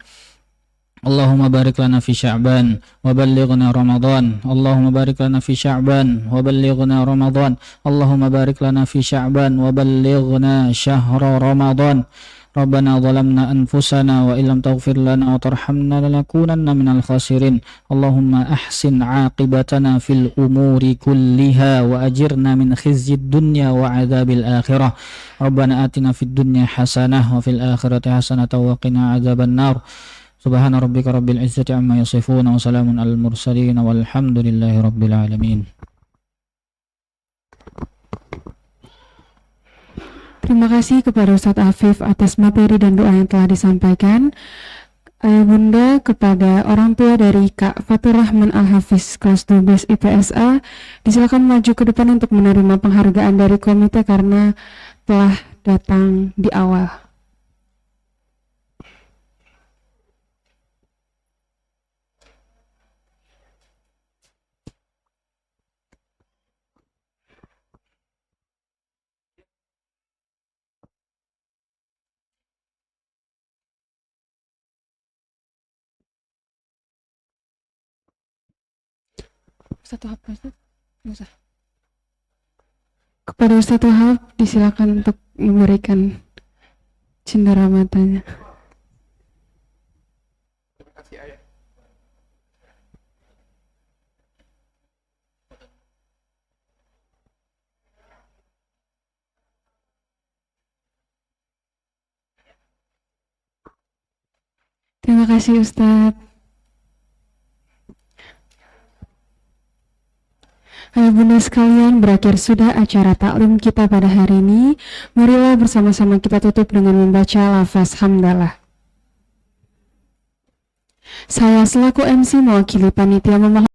اللهم بارك لنا في شعبان وبلغنا رمضان. اللهم بارك لنا في شعبان وبلغنا رمضان. اللهم بارك لنا في شعبان وبلغنا شهر رمضان. ربنا ظلمنا أنفسنا وإن لم تغفر لنا وترحمنا لنكونن من الخاسرين. اللهم أحسن عاقبتنا في الأمور كلها وأجرنا من خزي الدنيا وعذاب الآخرة. ربنا آتنا في الدنيا حسنة وفي الآخرة حسنة وقنا عذاب النار. Subhana rabbika rabbil izzati amma yasifun wa salamun alal mursalin walhamdulillahi rabbil alamin. Terima kasih kepada Ustadz Afif atas materi dan doa yang telah disampaikan. Ayah Bunda, kepada orang tua dari Kak Fatur Rahman Al-Hafiz kelas 12 IPSA, disilakan maju ke depan untuk menerima penghargaan dari komite karena telah datang di awal. Satu apa Ustaz? Kepada Ustadz Wahab disilakan untuk memberikan cendera matanya. Terima kasih Ustadz. Ayah Bunda sekalian, berakhir sudah acara taklim kita pada hari ini. Marilah bersama-sama kita tutup dengan membaca lafaz hamdalah. Saya selaku MC mewakili panitia memohon